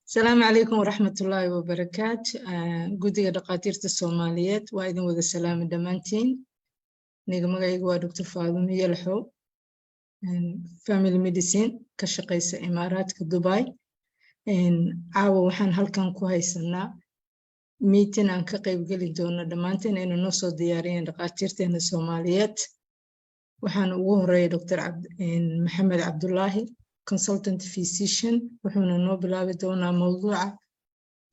السلام عليكم ورحمة الله وبركاته. قدية دقاتيرة الصوماليات وأيضا وذا السلام الدمانتين نيجا دكتور فاطمة يلحو فاميلي ميديسين كشقيسة إمارات كدبي عاو وحان هالكان كوهيسنا ميتين أن كقيب قلي دونا دمانتين إنو نوصو ديارين دقاتيرتين الصوماليات وحان وهري دكتور محمد عبد الله consultant physician وحنا نوبلا دونا موضوع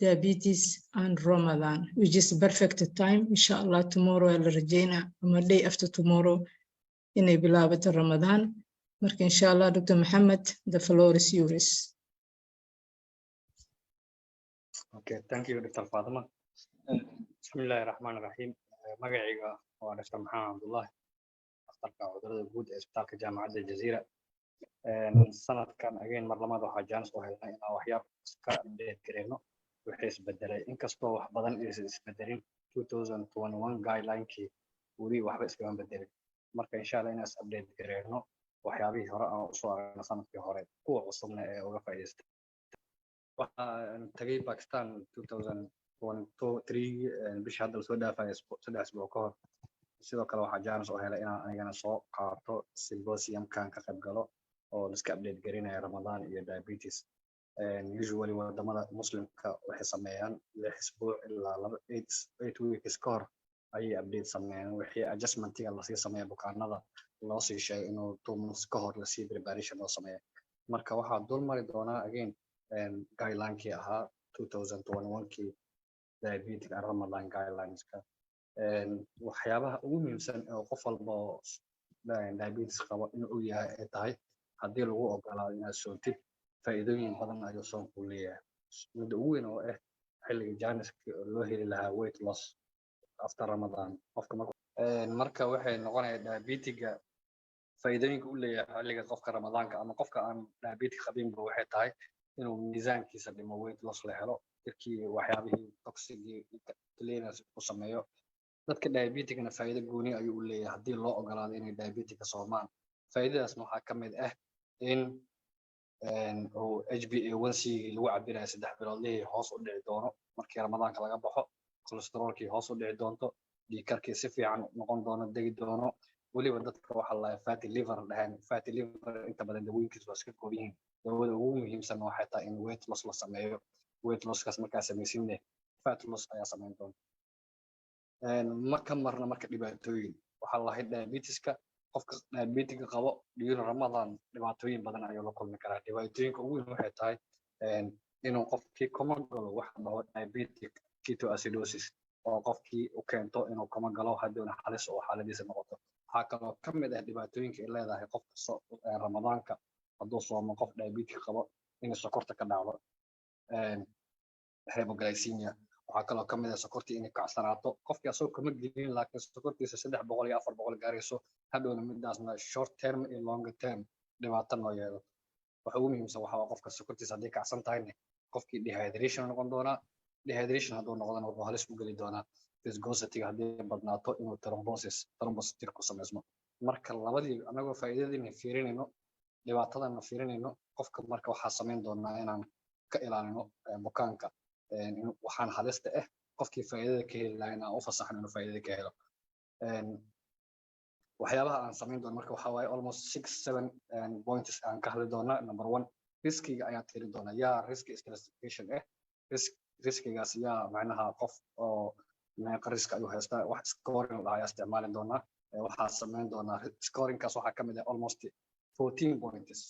diabetes and Ramadan, which is perfect time. Inshallah, tomorrow الرجينا أما day after tomorrow إني بلابة Ramadan. مرك إن شاء الله دكتور محمد the floor is yours. Okay, thank you Dr. Fatima. بسم الله الرحمن الرحيم. مقعيقة هو دكتور محمد عبد الله أخترق عذرة الجود إسبتاك جامعة الجزيرة. السنة كان أجين مرلمات وحاجانس وهنا إن وحيار كأبديت كرينو وحيس بدلي إن كستو بدن إس بدلين 2021 guideline كي ودي وحبس كمان بدلين مركا إن شاء الله إنس أبديت كرينو وحيابي هراء وصور سنة في هراء قوة وصلنا وقفة إست تجي باكستان 2023 بش هذا السوداء في سوداء أسبوع كهر sidoo kale waxaa jaanis oo helay inaan anigana soo qaato symposium-kan ka qayb galo oo la iska update garinaya Ramadan iyo diabetes. Usually wadamada muslimka waxay sameeyaan 6 isbuuc ilaa 8 weeks ka hor ayay update sameeyaan wixii adjustment-iga la sii sameeyo bukaanada loo sii sheegay inuu 2 months ka hor la sii preparation loo sameeyo. Marka waxaa dul mari doonaa again guideline-kii ahaa 2021-kii diabetes and Ramadan guidelines-ka. waxyaabaha ugu muhiimsan oo qof walba oo diabetes qaba inuu yahay ay tahay haddii lagu ogolaado inaad soontid faa'iidooyin badan ayuu soonku leeyahay mid ugu weyn oo ah xilliga jaaniska loo heli lahaa weight loss after Ramadan qofka marka waxay noqonaysaa diabetiga faa'iidooyinka uu leeyahay xilliga qofka Ramadaanka ama qofka aan diabetes qabinba waxay tahay inuu miisaankiisa dhimo weight loss la helo jirkii waxyaabihii toxic clearance ku sameeyo dadka diabetic-na faa'iido gooni ayuu u leeyahay haddii loo ogolaado inay diabetic soomaan faa'iidadaasna waxaa ka mid ah in oo HbA1c lagu cabirayo 3 biloodlihii hoos u dhici doono markii Ramadaanka laga baxo cholesterolkii hoos u dhici doonto dhiigkarkii si fiican noqon doono degi doono waliba dadka waxa la fatty liver dhahan fatty liver inta badan dawooyinkiisu waa iska kooban yihiin dawada ugu muhiimsan waxay tahay in weight loss la sameeyo weight loss-kaas markaa samaysinne fat loss ayaa samayn doonta ma ka marna marka dhibaatooyin waxa la hayd diabetes-ka qofka diabetic qabo dhiir Ramadan dhibaatooyin badan ayuu la kulmi karaa dhibaatooyinka ugu weyn waxay tahay inuu qofkii koma galo wax dhaho diabetic ketoacidosis oo qofkii u keento inuu koma galo haddii halis oo xaaladiisa noqoto waxaa kaloo ka mid ah dhibaatooyinka ay leedahay qofka Ramadaanka hadduu soomo qof diabetic qabo in sokorta ka dhacdo hypoglycemia waxaa kaloo ka mid ah sokortii inay kacsanaato qofkii asoo kama gelin laakiin sokortiisa 300 iyo 400 gaarayso hadhowna midaasna short term iyo long term dhibaato noo yeelo waxa ugu muhiimsan waxa qofka sokortiisa haddii kacsan tahayna qofkii dehydration noqon doonaa dehydration hadduu noqdana wuxuu halis u geli doonaa viscosity haddii badnaato inuu thrombosis ku sameysmo marka labadii anagoo faa'iidadii fiirinayno dhibaatadana fiirinayno qofka marka waxaa sameyn doonaa inaan ka ilaalino bukaanka waxaan halista ah qofkii faa'iidada ka heli lahaa inaan u fasaxno inuu faa'iidada ka helo waxyaabaha aan sameyn doono marka waxa waaye almost 6-7 points aan ka hadli doonaa number 1 riskiga ayaan tiri doonaa yaa risk classification riskigaas yaa macnaha qof oo meeqa risk ayuu haystaa wax scoring la ayaa isticmaali doonaa waxaa sameyn doonaa scoringkaas waxaa ka mid ah almost 14 points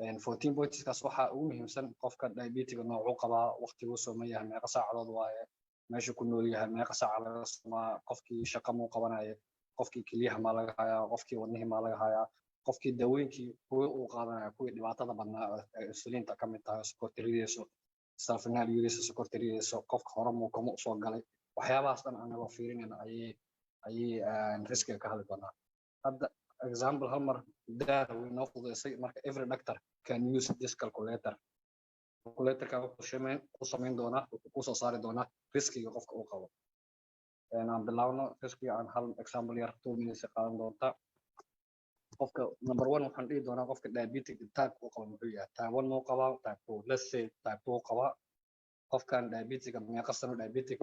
14 points-kaas waxaa ugu muhiimsan qofka diabetic-ga noocu qabaa waqtigu sooman yahay meeqa saacadood waaye meesha ku nool yahay meeqa saac laga soomaa qofkii shaqo muu qabanayo qofkii keliyaha ma laga hayaa qofkii wadnihi ma laga hayaa qofkii dawooyinkii uu qaadanayo kuwii dhibaatada badnaa insulinta ka mid tahay sokortiridiisu sulfonylureas sokortiridiisu qofka hore muu kama soo galay waxyaabahaas dhan anagoo fiirinayna ayay riskiga ka hadli doonaa hadda example hal mar data we know fududeysay marka every doctor can use this calculator calculator-ka wuxuu samayn doonaa wuxuu ku soo saari doonaa riskiga qofka uu qabo aan bilaawno riskiga aan hal example yar 2 minutes qaadan doonta qofka number 1 waxaan dhihi doonaa qofka diabetic type uu qabo muxuu yahay type 1 moo qabaa type 2 let's say type 2 qaba qofkan diabetic meeqa sano diabetic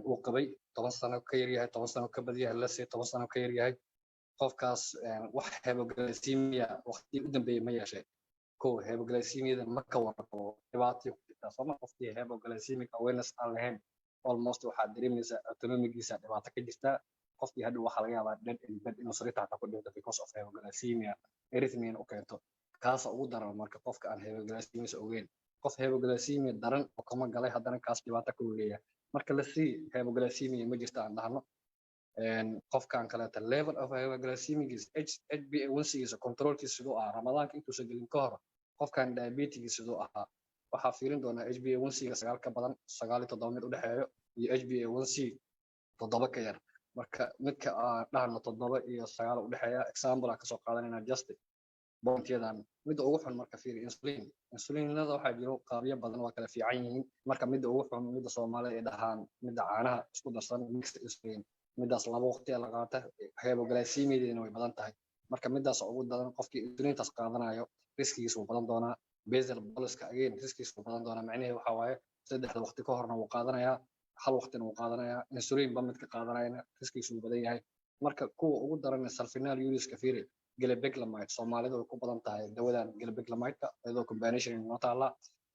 uu qabay 10 sano ka yar yahay 10 sano ka badan yahay let's say 10 sano ka yar yahay qofkaas wax hypoglycemia waqti u dambeeyay ma yeeshay ko hypoglycemia ma ka warqabo dhibaato ku jirta sama qofkii hypoglycemic awareness aan lahayn almost waxaa dareemaysaa autonomigiisa dhibaato ka jirta qofkii hadda waxa laga yaabaa dead in bed inuu sariirta ku dhinto because of hypoglycemia arrhythmia oo keento kaas ugu daran marka qofka aan hypoglycemia ogeyn qof hypoglycemia daran oo kama galay haddana kaas dhibaato ku leeyahay marka la sii hypoglycemia ma jirta aan dhahno qofkan kale ta level of hypoglycemic is HbA1c is controlkiisa sidoo ah ramadaanka intuu soo gelin ka hor qofkan diabetic sidoo ah waxaa fiirin doonaa HbA1c ga 9 ka badan 9 mid u dhaxeeyo iyo HbA1c 7 ka yar marka midka aan dhahno 7 iyo 9 u dhaxeeya example ka soo qaadanayna just boontiyadan mid ugu xun marka fiiri insulinada waxaa jiro qaabyo badan oo kala fiican yihiin marka mid ugu xun mid Soomaaliyeed ay dhahaan mid caanaha isku darsan mixed insulin midaas laba waqti la qaata hypoglycemia way badan tahay marka midaas ugu daran qofkii insulintaas qaadanayo riskigiisu wuu badan doonaa basal boluska again riskigiisu wuu badan doonaa macnaheedu waxa waaye saddexda waqti ka horna wuu qaadanayaa hal waqtina wuu qaadanayaa insulin ba midka qaadanayna riskigiisu wuu badan yahay marka kuwa ugu daran sulfonylureaska fiiri glabeclamide Soomaalida way ku badan tahay dawadan glabeclamide iyadoo combination noo taala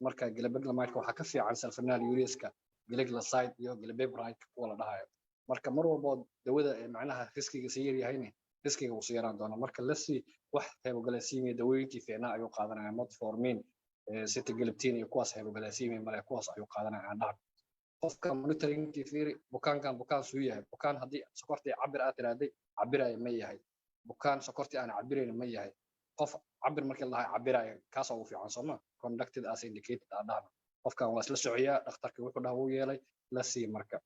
marka glabeclamide waxa ka fiican sulfonylureaska glycoside iyo glybebride kuwa la dhahayo marka mar walba dawada macnaha riskiga si yar yahayna riskiga uu soo yaraan doona marka la sii wax hypoglycemia dawooyinkii fiicnaa ayuu qaadanaya metformin sitagliptin iyo kuwaas hypoglycemia male kuwaas ayuu qaadanaya dhaar qofka monitoring fiiri bukaan suu yahay bukaan haddii sokorta cabir aad tiraaday cabiraya ma yahay bukaan sokorta aan cabirayn ma yahay qof cabir markii la cabirayo kaas oo fiican sooma conducted as indicated dhaar qofkan waa isla socyaa dhakhtarka wuxuu dhahay uu yeelay la sii marka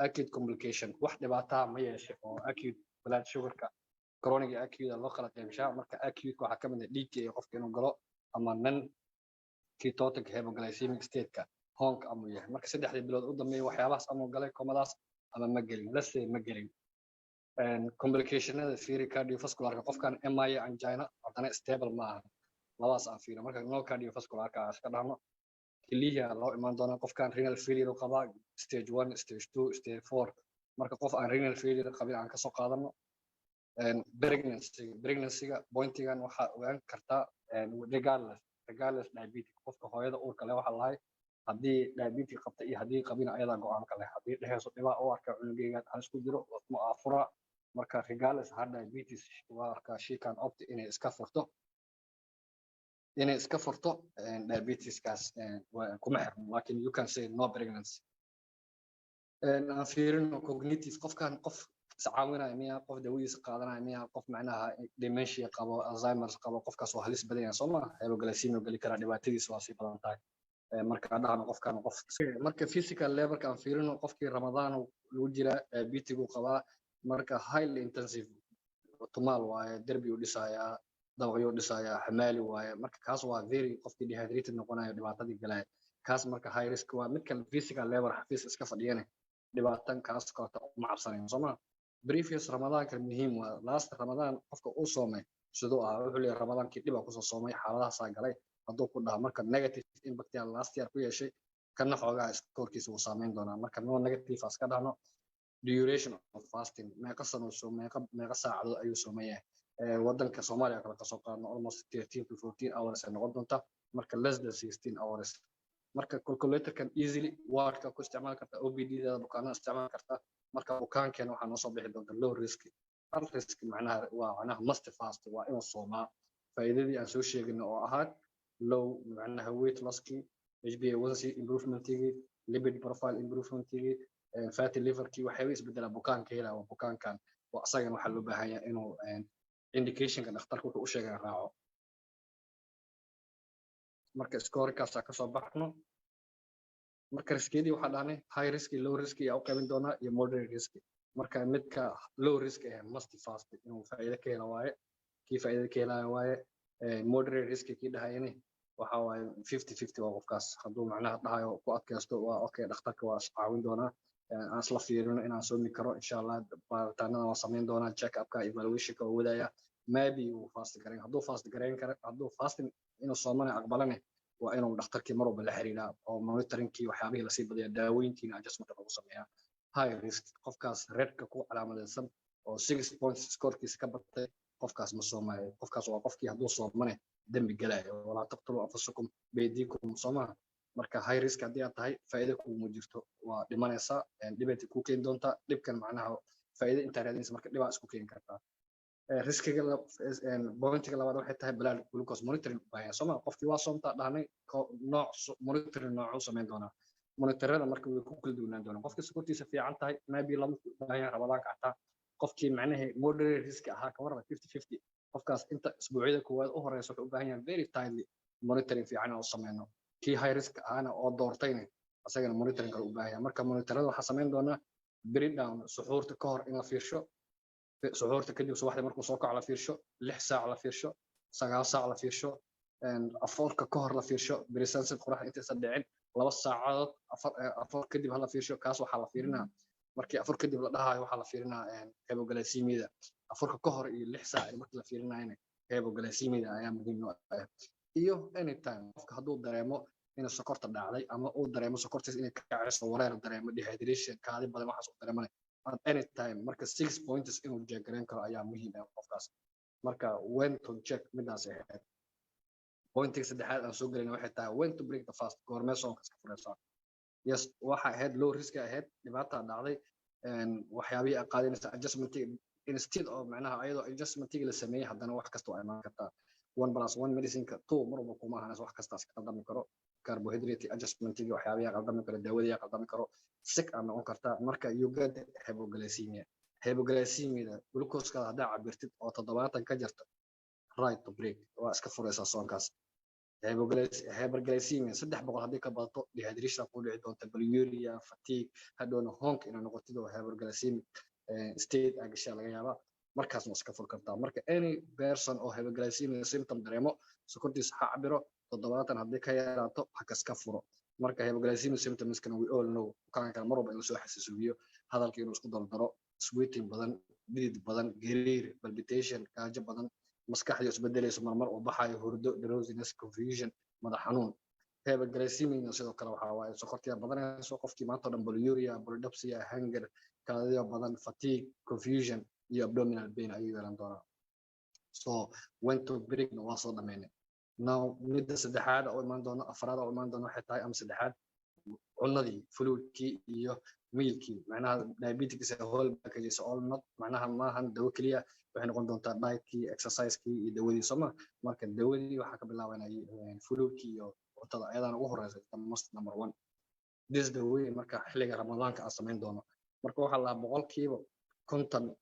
acute complication wax dhibaato ma yeeshay oo acute blood sugarka chronic acute loo kala qeybshaa marka acute waxa ka mid ah dhiigga ee qofka inuu galo ama non ketotic hypoglycemic state-ka honk ama yahay marka saddexdii bilood u dambeeyay waxyaabahaas ama galay komadaas ama ma gelin la sii ma gelin complicationada fiiri cardiovascular qofkan MI angina haddana stable ma aha labaas aan fiiro marka no cardiovascular ka iska dhahno kaliya loo imaan doona qofkan renal failure qaba stage 1 stage 2 stage 4 marka qof aan renal failure qabin aan ka soo qaadano pregnancy-ga pointigan waxa ogaan kartaa regardless diabetes qofka hooyada uurka leh waxa lahay haddii diabetes qabta iyo haddii qabina ayada go'aan ka leh haddii dhexeyso dhibaa oo arka cunugeyga aan isku jiro ma afura marka regardless ha diabetes waa arka she can opt inay iska furto diabetiskaas kuma xirno laakiin you can say no pregnancy aan fiirino cognitive qofkan qof iscaawinaya miya qof dawadiisa qaadanaya miya qof macnaha dementia qabo alzheimer qabo qofkaas waa halis badan yahay sooma hypoglycemia gali kara dhibaatadiisa waa sii badan tahay marka dhahno qofkan qof marka physical level kan fiirino qofkii ramadaan uu jira diabetes uu qabaa marka highly intensive tumaal waaye derbi uu dhisayaa dawaqyo dhisaya xamaali waaye marka kaas waa very qofkii dehydrated noqonayo dhibaatadii galay kaas marka high risk waa mid kale physical level xafiis iska fadhiyana dhibaatan kaas koota ma cabsanayn sooma previous ramadaanka muhiim waa last ramadaan qofka uu soomay sidoo ah wuxuu leeyahay ramadaankii dhib ku soo soomay xaaladahaas galay hadduu ku dhaha marka negative impact aan last year ku yeeshay kana xoogaa scorekiisa uu saameyn doonaa marka no negative as ka dhahno duration of fasting meeqa sano soo meeqa saacadood ayuu soomayaa wadanka Soomaaliya kala soo qaadno almost 13 to 14 hours ay noqon doonta marka less than 16 hours marka calculator can easily wordka ku isticmaal karta OBD da bukaanada isticmaal karta marka bukaankan waxa noo soo bixi doonta low risk high risk macnaha must fast waa inuu soomaa faa'iidadii aan soo sheegno oo ahaad low macnaha weight loss-ki HbA1c improvement-ki lipid profile improvement-ki fatty liver-ki waxay isbedelaa bukaanka helaa bukaankan waa asagana waxa loo baahan yahay inuu indication-ka dhakhtarku wuxuu u sheegay raaco marka score-kaas ka soo baxno marka riskiyadii waxa dhahnay high risk low risk iyo u qaybin doona iyo moderate risk marka midka low risk must fast inuu faa'iido ka helo waaye kii faa'iido ka helaya waaye moderate risk kii dhahayna waxa waaye 50-50 waa qofkaas hadduu macnaha dhahayo ku adkaysto waa okay dhakhtarka waa caawin doonaa aan isla fiirino inaan soomi karo insha Allah baaritaanada waan sameyn doonaa check upka evaluation-ka oo wadaya maybe uu fast gareyn hadduu fasting inuu soomana aqbalane waa inuu dhakhtarkii mar walba la xiriiraa oo monitoringkii waxyaabihii lasii badiyaa daaweyntiina adjustment lagu sameeyaa high risk qofkaas redka ku calaamadaysan oo 6 points scorekiisa ka batay qofkaas ma soomayo qofkaas waa qofkii hadduu soomane dembi galaayo walaa taqtulu anfusakum beydiikum soomaha marka high risk haddii aad tahay faa'iido kuuma jirto waa dhimanaysaa dhibay ku keeni doontaa dhibkan macnaha faa'iido intaa raadinaysa marka dhibaa isku keeni kartaa riskiga pointiga labaad waxay tahay blood glucose monitoring baahan sooma qofkii waa soomtaa dhahnay nooc monitoring noocu samayn doonaa monitorada marka way ku kala duwanaan doonaan qofkii sokortiisa fiican tahay maybe lama baahan rabadaanka xataa qofkii macnaha moderate risk ahaa ka warraba 50-50 qofkaas inta isbuucyada koowaad u horeysa wuxuu u baahan yahay very tightly monitoring fiican oo sameyno kii high risk ahana oo doortayna asagana monitoring kale u baahan yahay marka monitorada waxaa samayn doonaa bring down suxuurta ka hor in la fiirsho suxuurta kadib subaxdii markuu soo kaco la fiirsho 6 saac la fiirsho 9 saac la fiirsho afoorka ka hor la fiirsho brisansid qorax intaysan dhicin 2 saacadood afoor kadib hala fiirsho kaas waxaa la fiirinaa markii afoor kadib la dhahayo waxaa la fiirinaa hypoglycemia afoorka ka hor iyo 6 saac markii la fiirinayna hypoglycemia ayaa muhiim ah iyo anytime qofka hadduu dareemo inuu sokorta dhacday ama uu dareemo sokortiis inay ka kacayso wareer dareemo dehydration kaadi badan waxaas uu dareemanay at any time marka 6 points inuu jeeg gareyn karo ayaa muhiim ah qofkaas marka when to check midaas ahayd pointiga saddexaad aan soo gelinay waxay tahay when to break the fast goormee soonka iska furaysaa yes waxa ahayd low risk ahayd dhibaata dhacday waxyaabihii ay qaadinaysa adjustment instead of macnaha ayadoo adjustmentiga la sameeyay haddana wax kasta waa imaan kartaa 1+1 medicineka 2 mar walba kuma ahaanaysa wax kasta iska qaldami karo carbohydrate adjustmentiga waxyaabaha qaldami karo daawada qaldami karo sick aan noqon kartaa marka you get hypoglycemia glucose-ka haddaa cabirtid oo 70 ka jirta right to break waa iska furaysaa soonkaas hyperglycemia 300 haddii ka badato dehydration ku dhici doonta bulimia fatigue hadhowna honk inay noqotid oo hyperglycemic state aa gashaa laga yaabaa markaas ma iska fur kartaa marka any person oo hyperglycemia symptom dareemo sokortiisa ha cabiro 70 haddii ka yaraato ha iska furo marka hyperglycemia symptoms kana we all know kan kale mar walba inuu soo xasuusiyo hadalka inuu isku dardaro sweating badan dhidid badan gariir palpitation kaajo badan maskaxda isbedelayso marmar oo baxayo hurdo drowsiness confusion madax xanuun hyperglycemia sidoo kale waxa waaye sokortiya badanayso qofkii maanta dhan polyuria polydipsia hunger kaadiyo badan fatigue confusion iyo abdominal pain ayuu yeelan doonaa so when to break waa soo dhameynay now midda saddexaad oo imaan doono afraad oo imaan doono waxay tahay ama saddexaad cunadii fluidkii iyo mealkii macnaha diabetics whole package all not macnaha maahan dawo kaliya waxay noqon doontaa dietkii exercisekii iyo dawadii soma marka dawadii waxaa ka bilaabanaya fluidkii iyo cuntada ayadana ugu horeysa most number 1 this the way marka xilliga ramadaanka aan samayn doono marka waxaa la boqolkiiba 50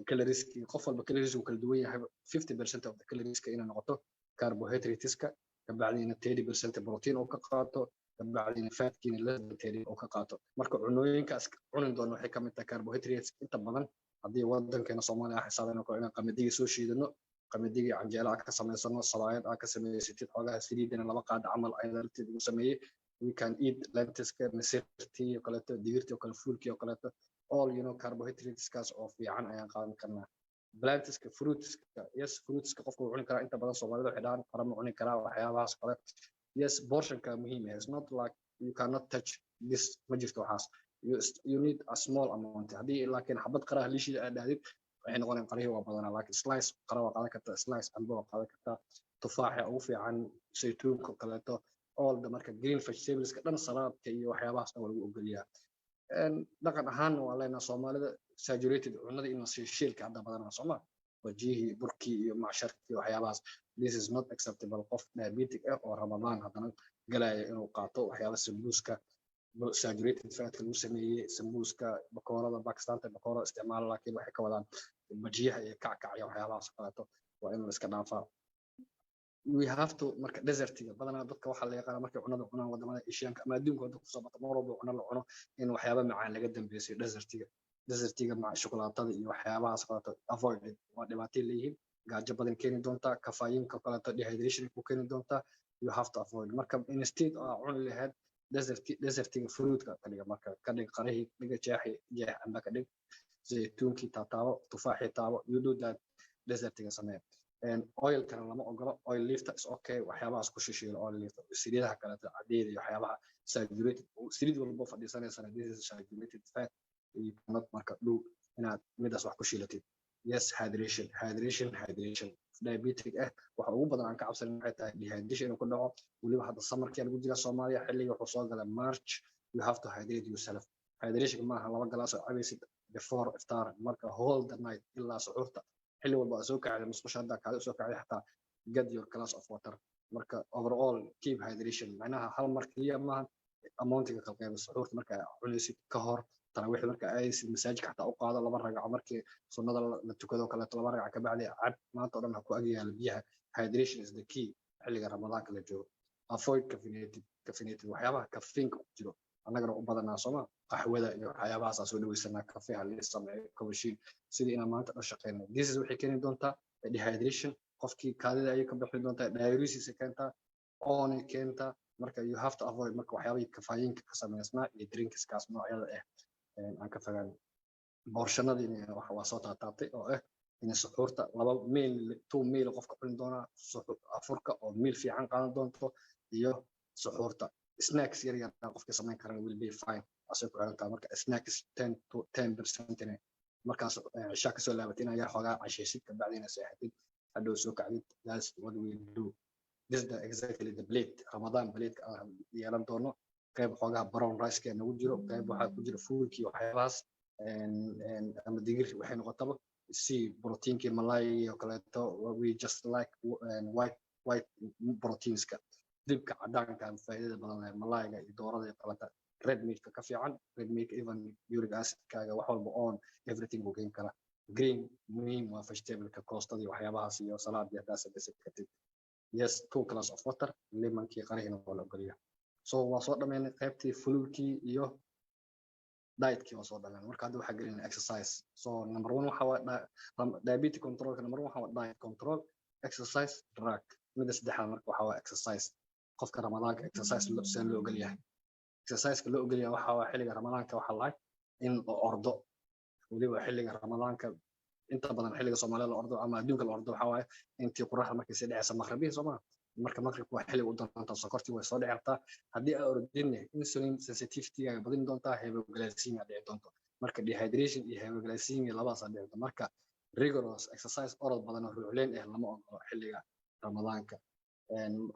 calorieski qof walba calories uu kala duwan yahay 50% of the calorieska inay noqoto carbohydrateska kabacdina 30% protein oo ka qaato kabacdina fatkiina less than 30 oo ka qaato marka cunooyinkaas cunin doono waxay ka mid tahay carbohydrates inta badan haddii wadankeena Soomaaliya xisaabayno ko inaan qamadiga soo shiidano qamadiga canjeela ka samaysano salaayad ka samaysatid xogaha saliidana laba qaad camal ayadalteed ugu sameeyay we can eat lentils misirtii oo kale digirtii oo kale fuulkii oo kale all carbohydrates kaas oo fiican ayaan qaadan karnaa plantiska fruitska yes fruitska qofku wuxuu cuni karaa inta badan Soomaalida waxay dhahan qaramo cuni karaa waxyaabahaas kale yes portionka muhiim ah it's not like you cannot touch this ma jirto waxaas you need a small amount haddii laakiin xabad qaraha liishida aad dhaadid waxay noqonayaan qarahi waa badanaa laakiin slice qara waa qaadan kartaa slice cambo waa qaadan kartaa tufaaxa ugu fiican saytuunka kaleeto all the marka green vegetables ka dhan salaadka iyo waxyaabahaas oo lagu ogoliyaa dhaqan ahaan waa leenahay Soomaalida saturated cunada in la sii shiilka hadda badanaa Soomaa wajihii burkii iyo macsharkii waxyaabahaas this is not acceptable qof diabetic ah oo Ramadan haddana galaya inuu qaato waxyaabo sambuuska saturated fat lagu sameeyay sambuuska bakoorada Pakistanta bakooro isticmaal laakiin waxay ka wadaan wajiyaha iyo kackac iyo waxyaabahaas qaato waa in la iska dhaafaa we have to marka desertiga badanaa dadka waxa la yaqaan markay cunada cunaan wadamada Asianka ama adduunka wadda ku soo bata mar walba cunada la cuno in waxyaabo macaan laga dambeeyo desertiga ma shukulaatada iyo waxyaabahaas qaato avoid waa dhibaato leeyihiin gaajo badan keeni doonta caffeine-ka kaleeto dehydration ku keeni doonta you have to avoid marka instead oo cun lahayd desertiga fruitka ka dhiga marka ka dhig qarahi dhiga jeex amba ka dhig zaytuunkii taataabo tufaaxii taabo you do that desertiga samee oil kana lama ogolo oil lifter is okay waxyaabahaas ku shishiilo oil lifter saliidaha kale cadeeda iyo waxyaabaha saturated saliid walba fadhiisanaysa this is saturated fat you cannot marka dhow inaad midaas wax ku shiilatid yes hydration diabetic waxa ugu badan aan ka cabsan waxay tahay dehydration inuu ku dhaco waliba hadda samarkii lagu jira Soomaaliya xilliga wuxuu soo galay March you have to hydrate yourself hydration maaha laba galaas oo cabaysid before iftar marka hold the night illa suxuurta xilli walba soo kacay musqusha hadda kaale soo kacay xataa get your glass of water marka overall keep hydration macnaha hal mar kaliya maaha amountiga ka qayb suxuurta marka cunaysid ka hor tarawih marka ay masaajidka xataa u qaado laba ragaco markii sunnada la tukado kale laba ragac ka bacdi cab maanta oo dhan ku agyaal biyaha hydration is the key xilliga ramadaanka la joogo avoid caffeinated waxyaabaha caffeinka ku jiro annagana u badanaa Soomaa qaxwada iyo waxyaabahaas soo dhaweysanaa cafe hal sameeyo kobashiin sidii inaan maanta la shaqeyno this is waxay keeni doontaa dehydration qofkii kaadida ay ka bixi doontaa diuresis keenta oon keenta marka you have to avoid marka waxyaabaha caffeinka ka sameysnaa iyo drinks kaas noocyada aan ka fogaan borshanadii waxa waa soo taataabtay oo in suxuurta laba meal 2 meal qofka cuni doona afurka oo meal fiican qaadan doonto iyo suxuurta snacks yar yar qofka sameyn kara will be fine asoo ku xiranta marka snacks 10 to 10% markaas isha ka soo laabatay in ay xogaa cashaysid ka bacdina seexatid hadhow soo kacdid that's what we do this is exactly the plate Ramadan plate yeelan doono qayb xogaa brown rice ka nagu jiro qayb waxa ku jira foodki waxyaabahaas ama digir waxay noqotaba si proteinki malay iyo kaleeto we just like white proteins ka dibka cadaanka faa'iidada badan leh malayga iyo doorada iyo kaleeto red meat ka fiican red meat even uric acid kaaga wax walba on everything uu gain kara green muhiim waa vegetable ka koostada iyo waxyaabahaas iyo salaad iyo taas kadib yes 2 glass of water lemon ki qarihina waa la ogoliyaa so waa soo dhameynay qaybtii fluidkii iyo diet-kii waa soo dhameynay marka hadda waxa gelinay exercise so number 1 waxa waa diabetes control number 1 waxa waa diet control exercise drug mid saddexaad marka waxa waa exercise qofka ramadaanka exercise loo ogol yahay exercise loo ogol yahay waxa waa xilliga ramadaanka waxa la in ordo waliba xilliga ramadaanka inta badan xilliga Soomaaliya la ordo ama adduunka la ordo waxa waa intii quraxda markay si dhacaysa maqribiin Soomaa marka maqribku waa xilli u doonta sokorti way soo dhacaysaa hadii aad ordin insulin sensitivity ay badin doontaa hypoglycemia dhici doonto marka dehydration iyo hypoglycemia labadaas dhici doonto marka rigorous exercise orod badan oo ruuxleen lama ogolo xilliga ramadaanka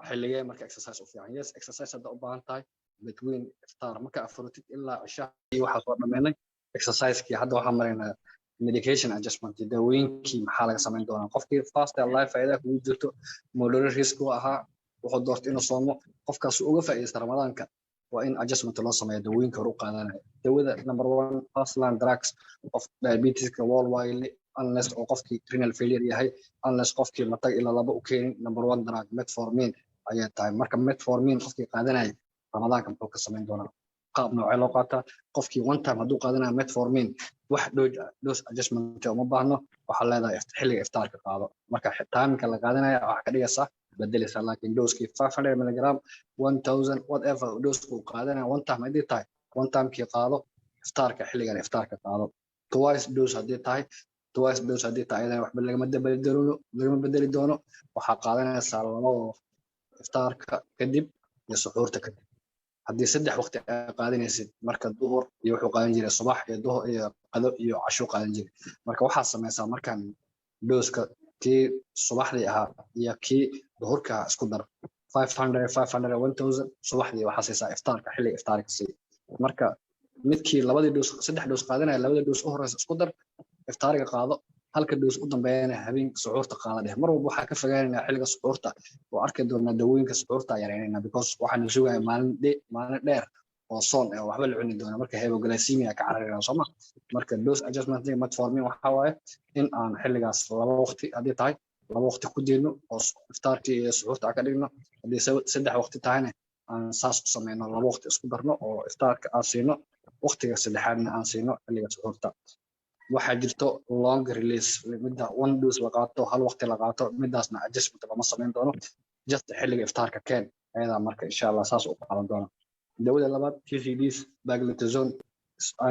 xilliga marka exercise u fiican yes exercise hadda u baahan tahay between iftar marka afurtid ilaa isha waxa soo dhameynay exercise-kii hadda waxaan maraynaa medication adjustment dawooyinkii maxaa laga sameyn doonaa qofkii fast life faa'iido ku jirto moderate risk u ahaa wuxuu doortay inuu soomo qofkaas uga faa'iideysto ramadaanka waa in adjustment loo sameeyo dawooyinka hor u qaadanaya dawada number 1 first line drugs of diabetes worldwide unless oo qofkii renal failure yahay unless qofkii matag ila laba u keenin number 1 drug metformin ayaa tahay marka metformin qofkii qaadanaya ramadaanka muxuu ka sameyn doonaa qaab nooc loo qaataa qofkii one time haduu qaadanayo metformin wax dose adjustment uma baahno waxa leedahay xilliga iftaarka qaado marka timeka la qaadanayo waxa ka dhigaysa bedelaysa laakiin dose-kii 500 mg 1000 whatever dose-ku qaadanayo one time hadii tahay one time-kii qaado iftaarka xilligan iftaarka qaado twice dose hadii tahay waxba lagama bedeli doono waxa qaadanaysa labo iftaarka kadib iyo suxuurta kadib haddii saddex waqti qaadanaysid marka duhur iyo wuxuu qaadan jiray subax iyo duhur iyo qado iyo casho qaadan jiray marka waxa sameeysaa markan dooska tii subaxdii ahaa iyo kii duhurka isku dar 500 1000 subaxdii waxa saysaa iftaarka xilli iftaarka si marka midkii labadii doos saddex doos qaadanaya labada doos u horeysa isku dar iftaarka qaado halka doos u dambeeyana habeen suxuurta qaada mar walba waxa ka fogaanayna xilliga suxuurta oo arki doona dawooyinka suxuurta yareynayna because waxaan sugayaa maalin dheer oo soon waxba la cuni doona marka hypoglycemia ka cararayna Soomaa marka dose adjustment metformin waxa waaye in aan xilligaas laba waqti hadii tahay laba waqti ku deeno oo iftaarkii iyo suxuurta ka dhigno hadii saddex waqti tahayna aan saas u sameeyno laba waqti isku darno oo iftaarka aan siino waqtiga saddexaadna aan siino xilliga suxuurta waxa jirto long release midda one dose la qaato hal waqti la qaato midaasna adjustment lama sameyn doono just xilliga iftaarka keen ayada marka insha Allah saas u qaadan doono dawada labaad TCDs daglitazone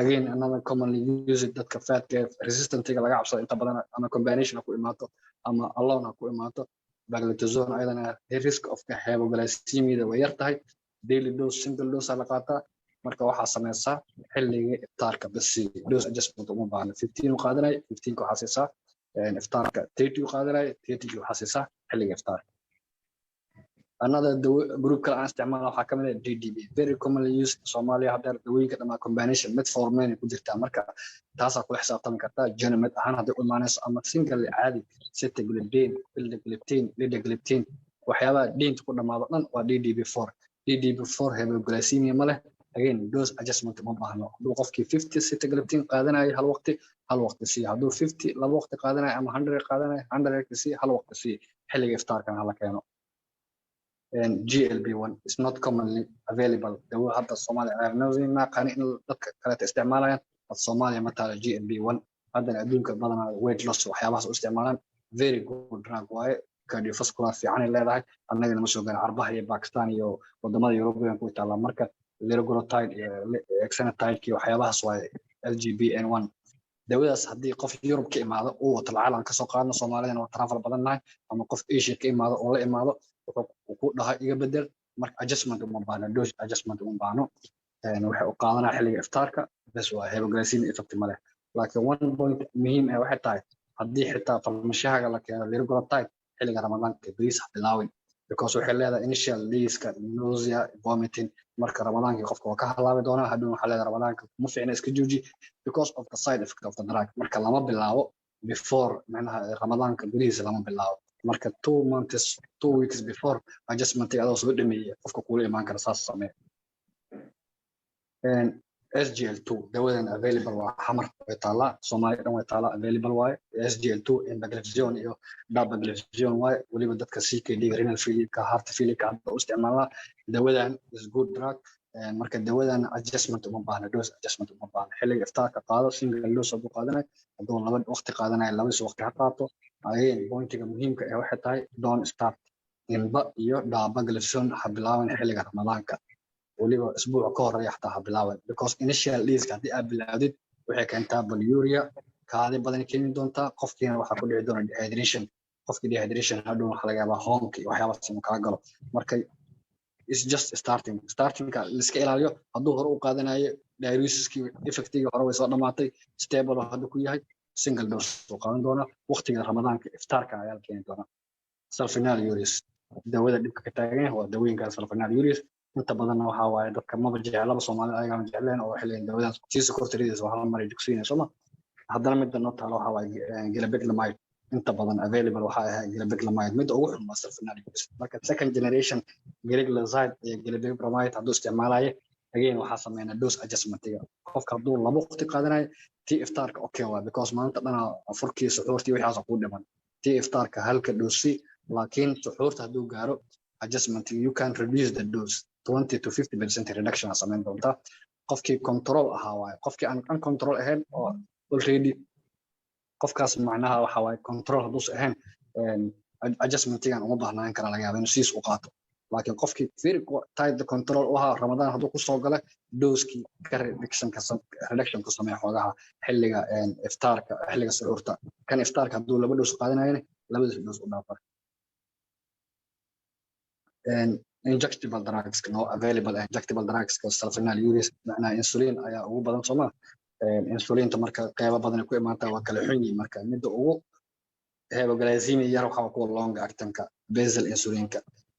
again another commonly used dadka fat resistant laga cabsado inta badan ama combination ku imaato ama alone ha ku imaato paclitaxel ayadana risk of hypoglycemia way yar tahay daily dose single dose la qaataa marka waxaa sameysaa xilliga iftaarka bas dose adjustment uma baahna 15 u qaadanay 15 ku xasiisaa iftaarka 30 u qaadanay 30 ku xasiisaa xilliga iftaarka another group kale aan isticmaalo waxaa kamid ah DDB very commonly used Soomaaliya hadda dawooyinka dhamaa combination metformin ku jirta marka taasa ku xisaabtami kartaa genomet ahaan hadii u imaanayso ama single caadi sitagliptin lidagliptin waxyaabaha dhiinta ku dhamaado dhan waa DDB4 DDB4 hypoglycemia ma leh again dose adjustment ma baahno haduu qofkii 50 sitagliptin qaadanayo hal waqti si haduu 50 laba waqti qaadanayo ama 100 qaadanayo 100 si hal waqti si xilliga iftaarkan hala keeno and GLP-1 is not commonly available dawo hadda Soomaaliya ayna qani in dadka kale isticmaalayaan Soomaaliya ma taala GLP-1 hadda adduunka badanaa weight loss waxyaabahaas u isticmaalaan very good drug waaye cardiovascular fiican ay leedahay annagana ma soo gaar Arbaha iyo Pakistan iyo wadamada European ku taala marka liraglutide iyo exenatide waxyaabahaas waaye LGBN1 dawadaas haddii qof Europe ka imaado oo wata lacag ka soo qaadno Soomaaliyana waa travel badannahay ama qof Asia ka imaado oo la imaado ku dhahay iga bedel marka adjustment uma baahna dose adjustment uma baahno waxa uu qaadanaa xilliga iftaarka bas waa hypoglycemia effect ma leh laakiin one point muhiim ah waxay tahay haddii xitaa farmashiyaha la keeno liraglutide xilliga ramadaanka bariis bilaawin because waxay leedahay initial days-ka nausea vomiting marka ramadaanka qofka waa ka halaabi doonaa hadhow waxa leedahay ramadaanka ma fiicna iska jooji because of the side effect of the drug marka lama bilaabo before macnaha ramadaanka bariis lama bilaabo marka 2 weeks before adjustment adoo soo dhameeyay qofka kula imaan kara saas samee and SGL2 dawadan available waa xamar way taala Soomaaliya dhan way taala available waaye SGL2 in paclitaxel iyo dapagliflozin waaye waliba dadka CKD renal failure ka heart failure ka u isticmaala dawadan is good drug marka dawadan adjustment uma baahna dose adjustment uma baahna xilliga iftaarka qaado single dose oo qaadanay hadoo laba waqti qaadanay laba waqti ha qaato ayeen pointiga muhiimka ah waxay tahay don't start inba iyo dapagliflozin ha bilaaban xilliga ramadaanka waliba isbuuc ka horeeya xataa ha bilaaban because initial days-ka hadii aad bilaawdid waxay keentaa polyuria kaadi badan keeni doonta qofkiina waxa ku dhici doona dehydration qofkii dehydration hadhow waxa laga yaabaa hoonka iyo waxyaabahaas inuu kala galo marka is just starting ka iska ilaaliyo haduu hore u qaadanayo diuretiskii effectiga hore way soo dhamaatay stable haduu ku yahay single dose oo qaadan doona waqtiga ramadaanka iftaarka ayaa keeni doona sulfonylureas dawada dhibka ka taagan waa dawooyinka sulfonylureas inta badan waxa waaye dadka ma jeclaba Soomaaliya ayaga ma jecleen oo xilligan dawadaas tiisa kortiriis waxa la maray dugsiga Soomaa haddana mid noo taalo waxa waaye gilabeglamide inta badan available waxa ah gilabeglamide mid ugu xun sulfonylureas marka second generation gilabeglamide iyo gilabeglamide haduu isticmaalayo again waxa sameeyna dose adjustment-iga qofka haduu laba waqti qaadanayo tii iftaarka okay waa because maanta dhana furkii suxuurtii waxaas ku dhiman tii iftaarka halka dose laakiin suxuurta haduu gaaro adjustment you can reduce the dose 20 to 50% reduction sameyn doonta qofkii control ahaa waay qofkii aan control ahayn oo already qofkaas macnaha waxa waay control haduu ahayn adjustment-igan uma baahnaan kara laga yaabo inuu siis u qaato laakiin qofkii very tight control u ahaa ramadaan haduu ku soo galay dose-kii ka reduction ku sameeyo xogaha xilliga iftaarka xilliga suxuurta kan iftaarka haduu laba dose qaadanayna labada dose u dhaafar injectable drugs no available injectable drugs ka sulfonylureas macnaha insulin ayaa ugu badan Soomaa insulinta marka qayb badan ku imaanta waa kala xun yihiin marka mid ugu hypoglycemia yar waxa ku long acting-ka basal insulinka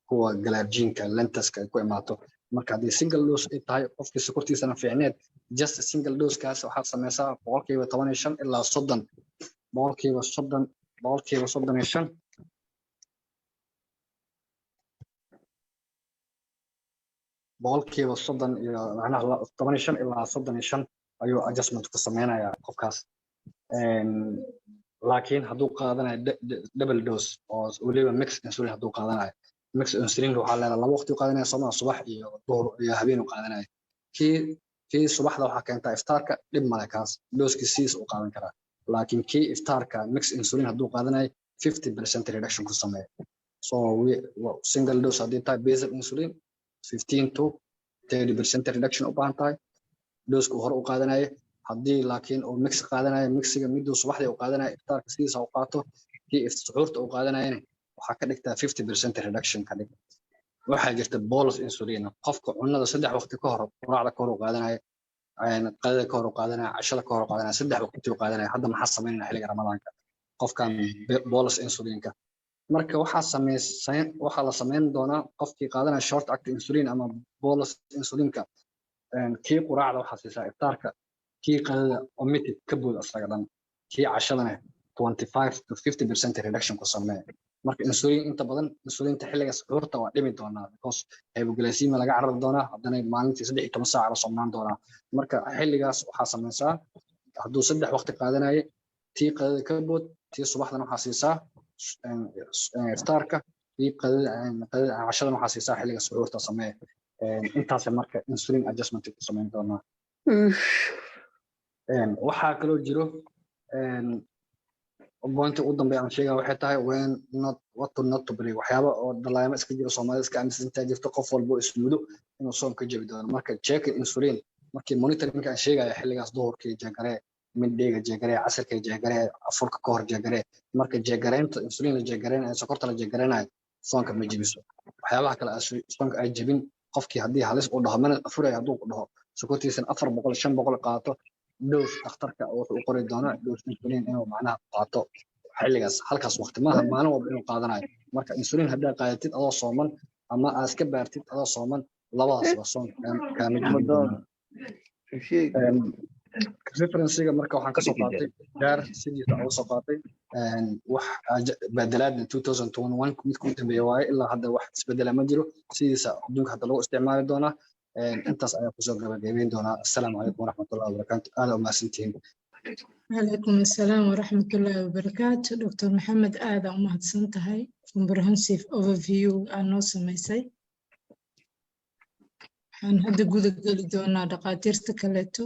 kuwa glarginka lentuska ku imaato marka hadii single dose ay tahay qofkii sokortiisana fiicneed just single dose kaas waxa sameeysaa 15% ilaa 30% 35% boqolkiiba 30 iyo macnaha 15 ilaa 35 ayuu adjustment ku sameeynaya qofkaas laakiin haduu qaadanayo double dose oo waliba mix insulin haduu qaadanayo mix insulin waxa la laba waqti qaadanayo Soomaa subax iyo duhur iyo habeen qaadanayo kii subaxda waxa keenta iftaarka dib malakaas dose-kiisa u qaadan kara laakiin kii iftaarka mix insulin haduu qaadanayo 50% reduction ku sameeyo so single dose hadii tahay basal insulin 15 to 30% reduction u baahan tahay dose-ku hore u qaadanayo hadii laakiin oo mix qaadanayo mixiga miduu subaxdii u qaadanayo iftaarka sidiisa u qaato kii suxuurta uu qaadanayana waxaa ka dhigtaa 50% reduction ka dhig waxaa jirta bolus insulin qofka cunada 3 waqti ka hor quraacda ka hor uu qaadanaya qadada ka hor uu qaadanaya cashada ka hor uu qaadanaya 3 waqti uu qaadanaya hadda maxaa sameynaa xilliga ramadaanka qofkan bolus insulinka marka waxaa la sameyn doonaa qofkii qaadanaya short acting insulin ama bolus insulinka kii quraacda waxaa siisaa iftaarka kii qadada omitted ka buud asaga dhan kii cashadana 25 to 50% reduction ku sameeya marka insulin inta badan insulinta xilliga suxuurta waa dhimi doonaa because hypoglycemia laga carari doonaa haddana maalintii 13 saac la soomnaan doonaa marka xilligaas waxaa sameysaa hadduu 3 waqti qaadanaya tii qadada ka buud tii subaxdana waxaa siisaa iftaarka tii qadada cashadana waxaa siisaa xilliga suxuurta sameeya intaas marka insulin adjustment ku sameyn doonaa waxaa kaloo jiro pointa ugu dambeeya aan sheegaa waxay tahay when not to break waxyaaba oo dalaayama iska jiro Soomaalida iska aaminsan inta jirto qof walba ismudo inuu soom ka jabi doono marka check insulin markii monitoring aan sheegaya xilligaas duhurkii jeegare midheega jeegare casarka jeegare afurka ka hor jeegare marka jeegareenta insulin la jeegareena sokorta la jeegareenayo soonka ma jabiso waxyaabaha kale soonka ay jabin qofkii haddii halis u dhaho mana afuray hadduu ku dhaho sokortiisan 400 500 qaato dose dhakhtarka wuxuu u qori doonaa dose insulin inuu macnaha qaato xilligaas halkaas waqti maaha maalin walba inuu qaadanayo marka insulin haddaa qaadatid adoo sooman ama aad iska baartid adoo sooman labadaasba soon referencega marka waxaan kasoo qaatay gaar sidiisa uga soo qaatay wax badalaad 2021 mid ku dambeeya waaye ilaa hadda wax isbedela ma jiro sidiisa adduunka hadda lagu isticmaali doonaa intaas ayaa kusoo gabagabeyn doonaa assalaamu calaykum waraxmatullahi wabarakaatu aada u mahadsantihiin وعليكم السلام ورحمة الله وبركاته دكتور محمد آدم ومهدسنتهاي comprehensive overview أنو سميسي حان هذا قد قل دونا دقاتير تكاليتو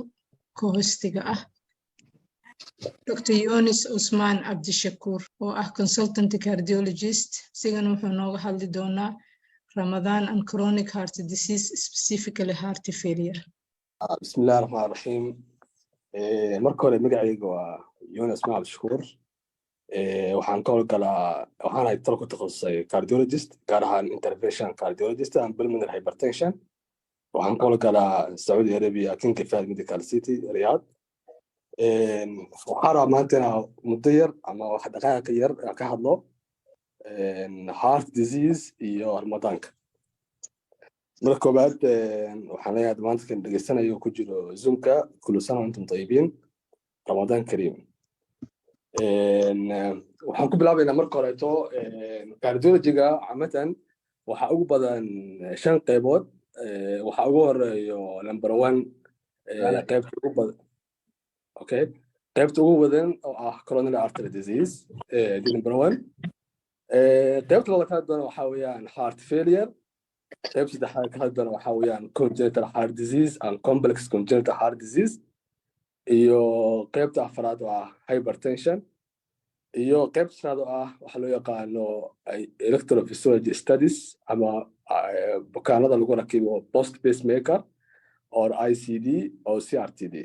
كوهستيقة دكتور يونس عثمان عبد الشكور consultant cardiologist سيغن وحنوغ حالي دونا رمضان and chronic heart disease specifically heart failure بسم الله الرحمن الرحيم marka hore magacaygu waa Yunus Maal Shukur waxaan ka howlgalaa waxaan ahay ku takhasusay cardiologist gaar ahaan intervention cardiologist and pulmonary hypertension waxaan ka howlgalaa Saudi Arabia King Fahd Medical City Riyadh waxaan maanta muddo yar ama wax dhaqaaq yar ka hadlo heart disease iyo ramadaanka marka koobaad waxaan leeyahay maanta kan dhageysanayo ku jiro zoomka kullu sano intum tayibiin ramadaan kariim waxaan ku bilaabaynaa marka hore cardiology-ga camatan waxa ugu badan 5 qaybood waxa ugu horeeyo number 1 qaybta ugu badan okay qaybta ugu badan oo ah coronary artery disease number 1 qaybta labaad ka doona waxa weeyaan heart failure qaybta saddexaad ka doona waxa weeyaan congenital heart disease and complex congenital heart disease iyo qaybta afraad oo ah hypertension iyo qaybta shanaad oo ah waxa loo yaqaano electrophysiology studies ama bukaanada lagu rakibo post pacemaker or ICD or CRTD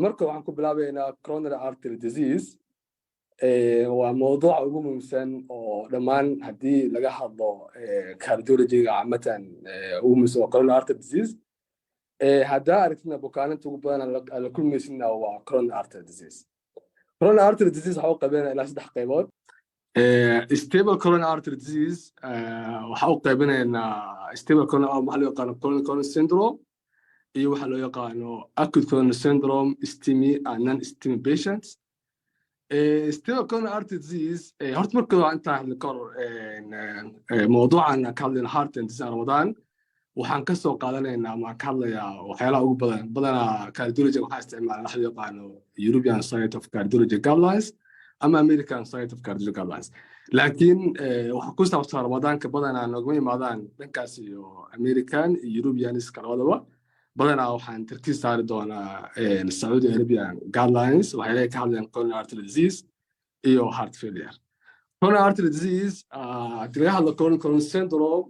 marka waxaan ku bilaabaynaa coronary artery disease waa mowduuc ugu muhiimsan oo dhammaan haddii laga hadlo cardiology-ga camatan ugu muhiimsan waa coronary artery disease haddaa aragtina bukaananta ugu badan la kulmaysina waa coronary artery disease coronary artery disease waxa uu qaybinaya ilaa 3 qaybood stable coronary artery disease waxa uu qaybinaynaa stable coronary waxa loo yaqaano coronary syndrome iyo waxa loo yaqaano acute coronary syndrome STEMI and non-STEMI patients stable coronary artery disease horta marka inta hadla kor mowduucan ka hadlayna heart disease Ramadan waxaan ka soo qaadanaynaa ama ka hadlayaa waxyaalaha ugu badan cardiology waxa isticmaalaa waxa loo yaqaano European Society of Cardiology Guidelines ama American Society of Cardiology Guidelines laakiin waxa ku saabsan Ramadaanka badanaa noogma yimaadaan dhankaas iyo American iyo European iska labadaba badanaa waxaan tarkiis saari doonaa Saudi Arabian Guidelines waxay ka hadlayaan coronary artery disease iyo heart failure coronary artery disease hadii laga hadlo coronary syndrome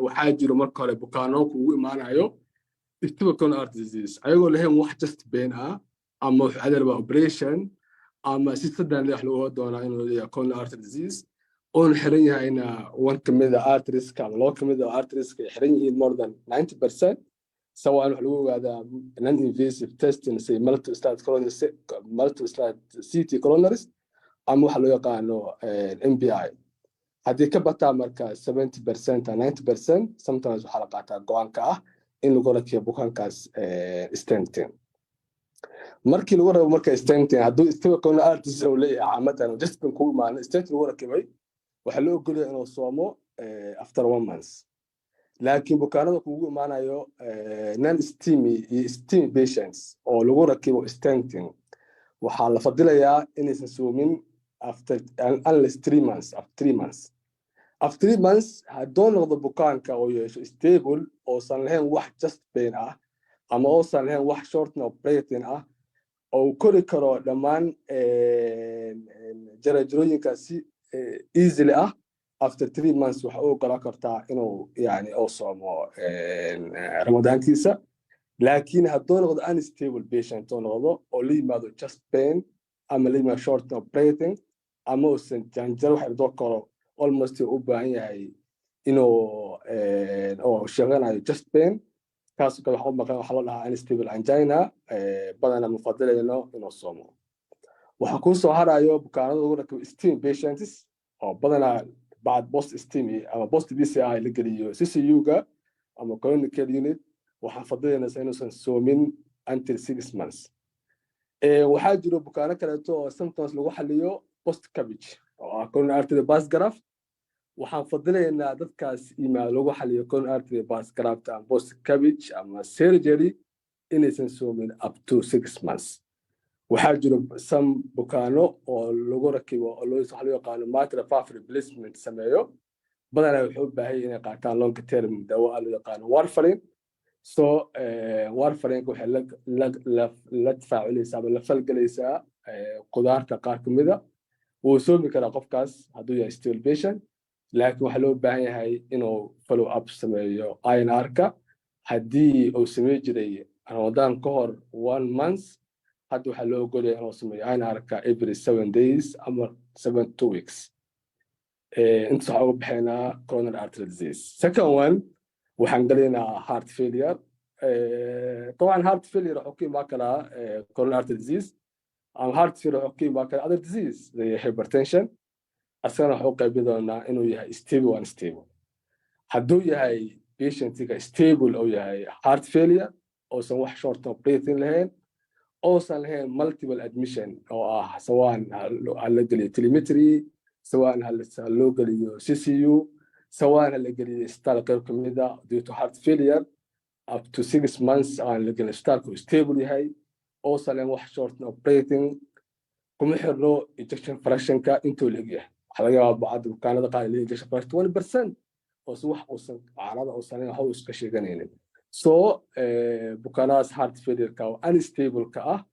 waxaa jiro marka hore bukaano kugu imaanayo stable coronary artery disease ayagoo lahayn wax just pain ah ama wax adalba operation ama si sadan leeyahay loo doonaa inuu leeyahay coronary artery disease oo xiran yahayna one kamida arteries ka loo kamida arteries ka xiran yihiin more than 90% سواء حلو هذا non invasive testing say multiple start CT coronaries أما حلو يقانو MPI هذه كبتا مركا 70% and 90% sometimes حلقاتها قوانكا إن لقولك يبوكان كاس stenting مركي لورا مركا stenting هذو استوى كون artists أولي عامة just بنقول معنا stenting لورا كبي وحلو يقول إنه صومو after 1 month لكن بكانوا كوجو معنا يو non steamy patients أو لو ركبوا stenting وحال فضيلة يا إن يسومين after unless 3 months after 3 months هدول نقض بكان كأو stable أو صار لهم واحد just pain أما أو صار لهم واحد short no breathing أو كل كرو لمان جرجرين كاسي easily after 3 months وحقو قرا كرتا إنه يعني أوصل رمضان كيسة لكن هدول نقض unstable patient نقضه أو لي ماذا just pain أما لي ما short no breathing أما وسنت يعني جرح يدوكره almost أوبانية هاي إنه أو شغال على just pain كاسو كده حب مكان حلولها unstable angina بدنا مفضلة إنه صومه وحكون سهرة أيوة بكانوا يقولك steam patients أو بدنا بعد بوست استيمي أما بوست بي سي آي لقليو سي سي يوغا أما كون كير يونت وحفظينا سينو سنسومين until 6 months وحاجروا بكانا كالتو symptoms لغو حليو بوست كابيج أو كون أرتري باس جراف وحفظينا دادكاس إيما لغو حليو كون أرتري باس جراف تام بوست كابيج أما سيرجري إني سنسومين up to 6 months وحاجروا سم بكانو أو لغو ركيبو أو لو يصحلو يقانو ماترا فاف ريبليسمنت سميو بدنا يحب هاي إن قاتان لونج تيرم دواء اللي يقانو وارفرين وارفرين كو حلق لا تفاعلي ساب لا فلق ليسا قدار كقار كميدا وسومي كلا قفكاس هادو يا ستيل بيشن لكن وحلو باهي هاي إنه فلو أب سميو آين آركا هدي أو سمي جري رمضان كهر 1 month هادو حلو قولي أنا سمي آين آركا every 7 days أما 2 weeks انت صحابه بحينا coronary artery disease second one وحنقلينا heart failure طبعا heart failure حكي باكلا coronary artery disease أو heart failure حكي باكلا other disease زي hypertension أصلا حقوق بيدونا إنه يهي stable و unstable هدو يهي patient يهي stable أو يهي heart failure أو سنوح short term breathing لهين أو سن لهين multiple admission أو سواء هلقلي telemetry سواء هلقلي CCU سواء هلقلي ستالكر كميدا due to heart failure up to 6 months هلقلي ستالكر stable هاي أو سن لهين واحد short no breathing كم يحرو ejection fraction كا انتو لقيه حلقة بعض كان هذا قال لي ejection fraction 20% أو سوح أو سن عرض أو سنين حوس كشي جنينين بكاناس heart failure كاو unstable كا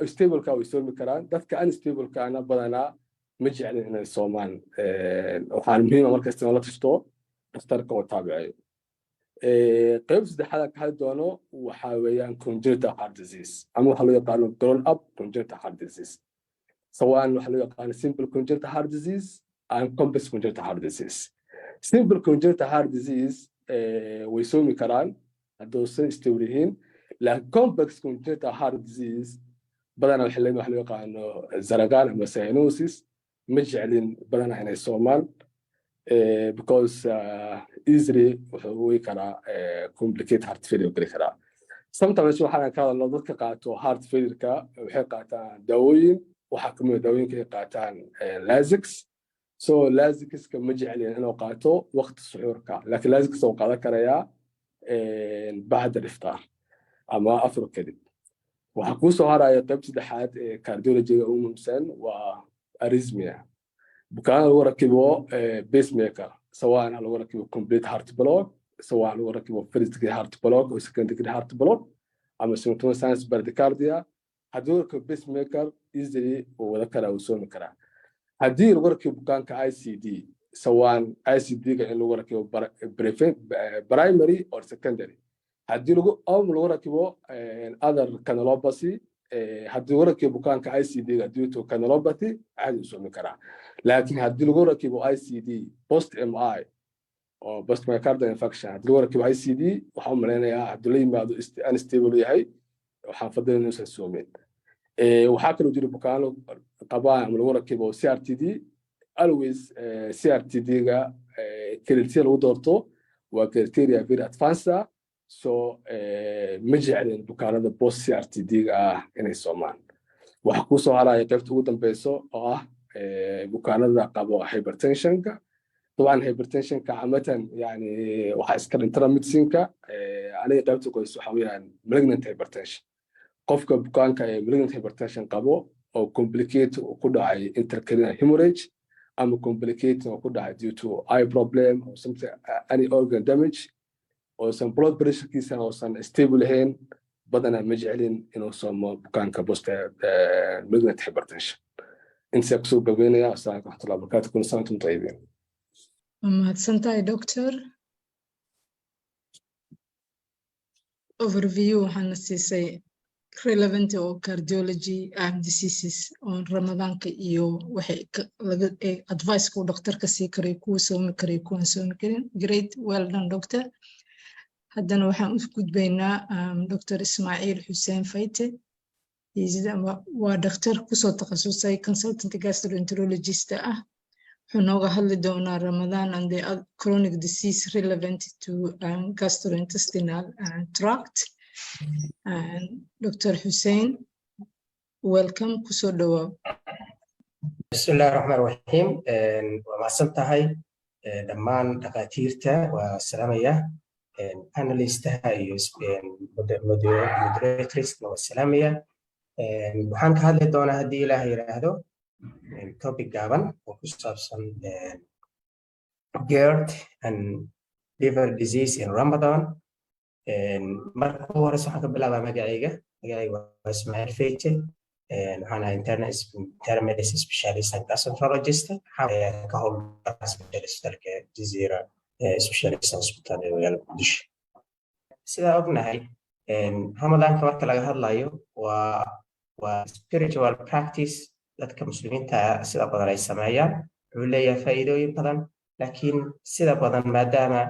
stable كاو يسوي كران دتك unstable كأنا بدنا مجعل إن الصومان وحال مهمة مركز استعمال تشتو استرك وتابعي قيب سد حالك هذا دونه وحاويان congenital heart disease أما حلو يقالون grown up congenital heart disease سواء حلو يقالون simple congenital heart disease أو complex congenital heart disease simple congenital heart disease ويسوي كران الدوسين استوريين لا complex congenital heart disease بدنا الحلين وحلو يقالون زرقان أما سينوسيس مجعلين بدنا هنا الصومال because easily we can complicate heart failure وكذا. sometimes شو حنا كذا لو ضدك قاتو heart failure كا وحنا قاتان دواوين وحكموا دواوين كي قاتان لازكس so لازكس كمجعلين إنه قاتو وقت السحور كا لكن لازكس هو قاعد كريا بعد الإفطار أما أفرق كذب وحكوا سهرة يطيب سدحات كارديولوجي وممسن وأريزميا بكان لو ركبوا بيس ميكر سواء لو ركبوا كومبليت هارت بلوك سواء لو ركبوا فيرست هارت بلوك او سكند هارت بلوك اما سيمتوم ساينس بردكارديا هدول بيس ميكر ايزلي وذكر او سو مكرا هدي لو ركبوا كان كاي سي دي سواء اي سي دي لو ركبوا برايمري او سكندري هدي لو ركبوا اذر كانالوباسي haddii lagu rakibo bukaanka ICD-ga due to canalopathy caadi u soomi karaa laakiin haddii lagu rakibo ICD post MI oo post myocardial infarction haddii lagu rakibo ICD waxaan u malaynayaa haddii la yimaado unstable yahay waxaan fadlan inuusan soomin waxaa kaloo jira bukaano qabaa ama lagu rakibo CRTD always CRTD-ga criteria lagu doorto waa criteria very advanced so ma jeclin bukaanada post CRTD-ga ah inay soomaan waxa ku soo haraya qaybta ugu dambeyso oo ah bukaanada qabo hypertension-ka طبعا hypertension-ka camatan yani waxa iska dhintara medicine-ka aniga qaybta qoys waxa weeyaan malignant hypertension qofka bukaanka ee malignant hypertension qabo oo complicate ku dhacay intracranial hemorrhage ama complicate ku dhacay due to eye problem or something any organ damage or some blood pressure-kiisa oo san stable ahayn badana ma jeclin inuu soomo bukaanka post malignant hypertension inta ku soo gabeynaya asalaamka warahmatullahi wabarakatuh kun santum tayyibin mahadsantahay doctor overview waxaana siisay relevant oo cardiology diseases oo ramadaanka iyo waxay laga advice ku dhakhtarka sii karay kuwa soomi karay kuwa soomi karin great well done doctor haddana waxaan u gudbaynaa Dr. Ismaaciil Xuseen Fayte waa dhakhtar kusoo takhasusay consultant gastroenterologist ah wuxuu nooga hadli doonaa Ramadan and the chronic disease relevant to gastrointestinal tract Dr. Hussein welcome kusoo dhawaad Bismillahir Rahmanir Rahim waa mahadsantahay dhammaan dhaqaatiirta waa salaamaya analystaha iyo moderators waa salaamaya waxaan ka hadli doonaa haddii Ilaahay yiraahdo topic gaaban oo ku saabsan GERD and liver disease in Ramadan marka hore waxaan ka bilaabaa magacayga waa Ismaaciil Fayte waxaan ahay internal medicine specialist and gastroenterologist ka howlgala isbitaalka Jazeera specialist hospital ee magaalada Muqdisho sidaa ognahay Ramadaanka marka laga hadlayo waa spiritual practice dadka muslimiinta sida badan ay sameeyaan wuxuu leeyahay faa'iidooyin badan laakiin sida badan maadaama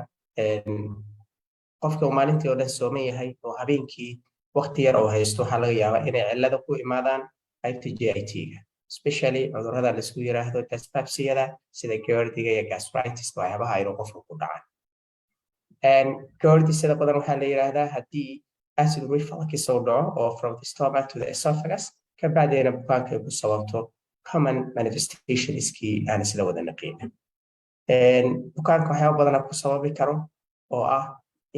qofka maalintii oo dhan sooman yahay oo habeenkii waqti yar oo haysto waxa laga yaabaa inay cilado ku imaadaan qaybta GIT-ga especially cudurrada la isku yiraahdo dyspepsia sida GERD-ga iyo gastritis waxyaabaha ay qofka ku dhacaan GERD sida badan waxa la yiraahdaa haddii acid reflux soo dhaco oo from the stomach to the esophagus ka bacdina bukaanka ku sababto common manifestationskii aan sida wada naqeen bukaanka waxyaabo badan ku sababi karo oo ah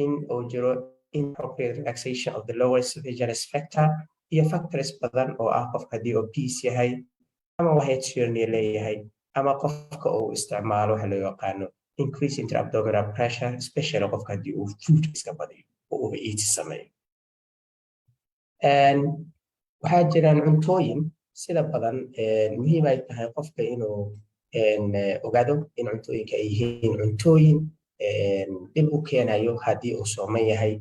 in uu jiro inappropriate relaxation of the lower esophageal sphincter iyo factors badan oo ah qofka haddii obese yahay ama waxay journey leeyahay ama qofka uu isticmaalo waxa loo yaqaano increase intra-abdominal pressure especially qofka haddii uu food iska badiyo oo overeat sameeyo waxaa jiraan cuntooyin sida badan muhiim ay tahay qofka inuu ogaado in cuntooyinka ay yihiin cuntooyin dib u keenayo haddii uu sooman yahay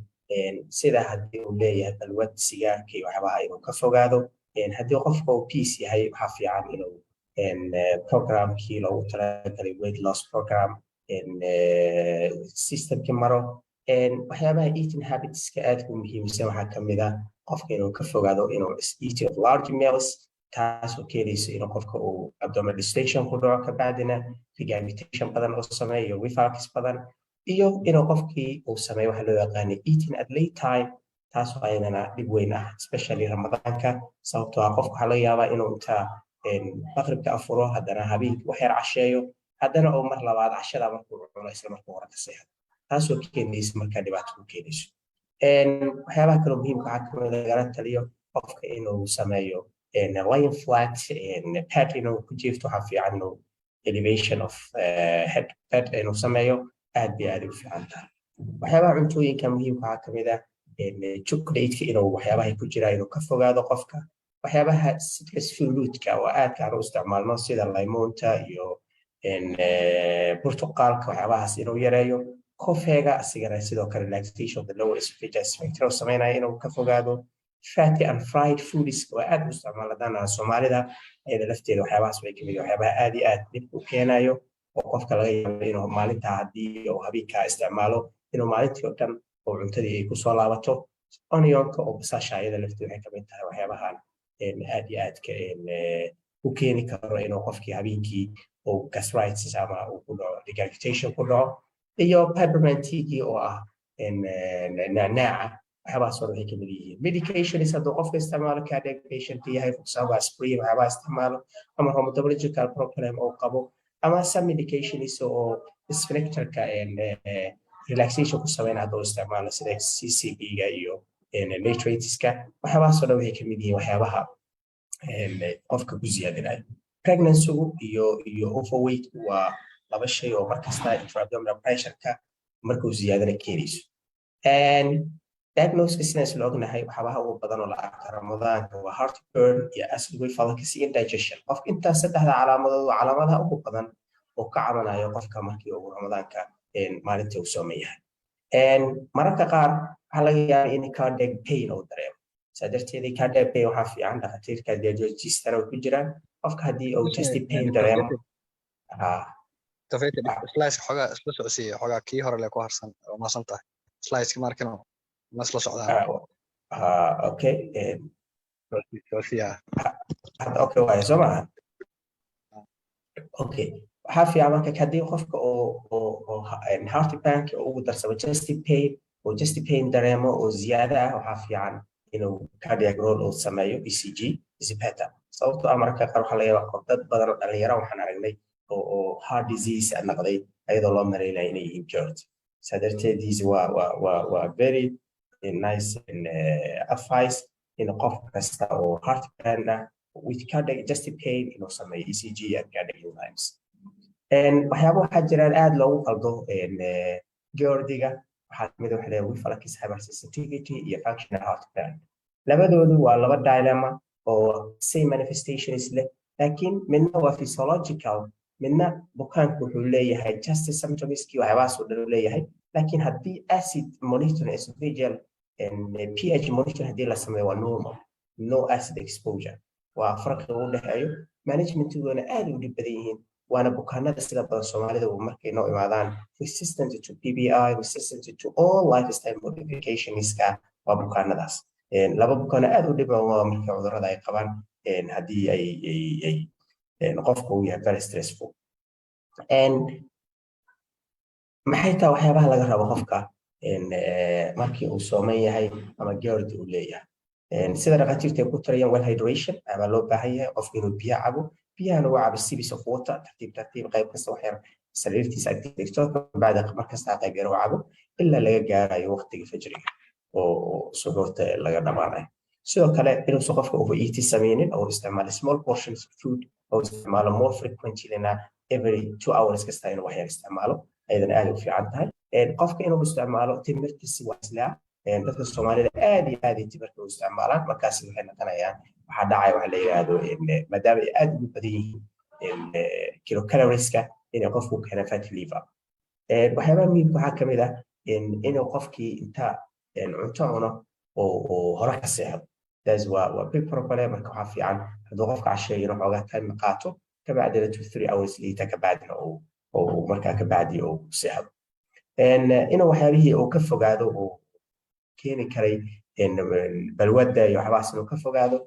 sida haddii uu leeyahay balwad sigaarka iyo waxyaabaha inuu ka fogaado haddii qofka uu peace yahay waxaa fiican inuu programkii loogu talagalay weight loss program systemkii maro waxyaabaha eating habitska aadka u muhiimsan waxaa ka mid ah qofka inuu ka fogaado inuu eating of large meals taasoo keenaysa inuu qofka uu abdominal distension ku dhaco kabacdina regurgitation badan uu sameeyo reflux badan iyo inuu qofkii uu sameeyo waxa loo yaqaano eating at late time taasoo ayadana dhib weyn ah especially ramadaanka sababtoo ah qofka waxaa laga yaabaa inuu intaa maqribka afuro haddana habeenkii wax yar casheeyo haddana uu mar labaad cashada markuu cuno isla markuu hore ka seexdo taasoo keenaysa markaa dhibaato ku keenayso waxyaabaha kaloo muhiimka waxaa kamid lagala taliyo qofka inuu sameeyo lying flat pad inuu ku jiifto waxaa fiican inuu elevation of head pad inuu sameeyo aad bay aad u fiican tahay waxyaabaha cuntooyinka muhiimka waxaa kamid ah chocolate inuu waxyaabaha ku jira inuu ka fogaado qofka waxyaabaha citrus fruitka oo aad aan u isticmaalno sida limonta iyo burtuqaalka waxyaabahaas inuu yareeyo kofeega asigana sidoo kale relaxation of the lower esophageal sphincter oo sameynaya inuu ka fogaado fatty and fried foods oo aad u isticmaaladaan Soomaalida ayada lafteeda waxyaabahaas way kamid waxyaabaha aad iyo aad dib u keenayo oo qofka laga yaabo inuu maalinta haddii uu habeenka isticmaalo inuu maalintii oo dhan oo cuntadii ay ku soo laabato onionka oo basasha ayada lafteeda waxay kamid tahay waxyaabahan aad iyo aadka u keeni karo inuu qofkii habeenkii oo gastritis ama uu ku dhaco regurgitation ku dhaco iyo peppermint tea oo ah nacnaaca waxyaabahaas waxay kamid yihiin medications hadduu qofka isticmaalo cardiac patient yahay for example aspirin waxyaabaha isticmaalo ama rheumatological problem oo qabo ama some medications oo sphincterka relaxation ku sameynaya hadduu isticmaalo sida CCB-ga iyo nitrateska waxyaabahaas oo dhan waxay kamid yihiin waxyaabaha qofka ku ziyaadinayo pregnancy-gu iyo overweight waa laba shay oo markasta intra-abdominal pressure-ka markuu ziyaadana keenayso diagnosis sidaan la ognahay waxyaabaha ugu badan oo la arko ramadaanka waa heartburn iyo acid reflux iyo indigestion qofka intaas saddexda calaamadood waa calaamadaha ugu badan oo ka cabanayo qofka markii uu ramadaanka maalintii uu sooman yahay mararka qaar waxaa laga yaabaa in cardiac pain uu dareemo saa darteed cardiac pain waxaa fiican dhakhaatiirka cardiologistana ku jiraan qofka haddii uu chest pain dareemo slice xogaa isla socodsiiya xogaa kii hore le ku harsan oo maasan tahay slice markino ma isla socdaan okay socodsiiya okay waayo soo maaha okay waxaa fiican marka haddii qofka oo heartburn ugu darsamo chest pain dareemo oo ziyaada ah waxaa fiican inuu cardiac roll uu sameeyo ECG is better sababtoo ah mararka qaar waxaa laga yaabaa dad badan oo dhalinyaro waxaan aragnay oo heart disease noqday ayadoo loo mareynayo inay yihiin GERD saa darteed waa very nice advice in qof kasta oo heartburn ah with cardiac chest pain inuu sameeyo ECG and cardiac enzymes waxyaaba waxaa jiraan aad loogu qaldo GERD-ga waxaa kamid waxa leeyahay reflux hypersensitivity iyo functional heartburn labadoodu waa laba dilemma oo same manifestations leh laakiin midna waa physiological midna bukaanku wuxuu leeyahay just symptomski waxyaabahaas uu dhan leeyahay laakiin haddii acid monitoring esophageal pH monitoring haddii la sameeyo waa normal no acid exposure waa farqiga u dhexeeyo managementgoona aad u dhib badan yihiin waana bukaanada sida badan Soomaalida markay noo imaadaan resistant to PPI resistant to all lifestyle modificationska waa bukaanadaas laba bukaan aad u dhib badan markay cudurrada ay qabaan haddii ay qofka uu yahay very stressful maxay tahay waxyaabaha laga rabo qofka markii uu sooman yahay ama GERD uu leeyahay sida dhakhaatiirta ku tarayaan well hydration ama loo baahan yahay qofka inuu biyo cabo biyahana waa cabo sibis of water tartiib qayb kasta wax yar sariirtiisa agtiisa bacda markasta qayb yar cabo ilaa laga gaarayo waqtiga fajriga oo suxuurta laga dhamaanayo sidoo kale inuusan qofka overeat sameynin oo isticmaalo small portions of food oo isticmaalo more frequently than every 2 hours kasta inuu wax yar isticmaalo ayadana aad u fiican tahay qofka inuu isticmaalo timirta si waaslaa dadka Soomaalida aad iyo aad timirta u isticmaalaan markaas waxay noqonayaan waxaa dhacay waxa la yiraahdo maadaama ay aad u badan yihiin kilocalorieska inay qofku keeno fatty liver waxyaabaha muhiimka waxaa kamid ah inuu qofkii inta cunto cuno oo hore ka seexdo that's waa big problem marka waxaa fiican hadduu qofka casheeyo inuu xoogaa time qaato kabacdina 2-3 hours later kabacdina oo markaa kabacdi uu seexdo inuu waxyaabihii uu ka fogaado oo keeni karay balwadda iyo waxyaabahaas inuu ka fogaado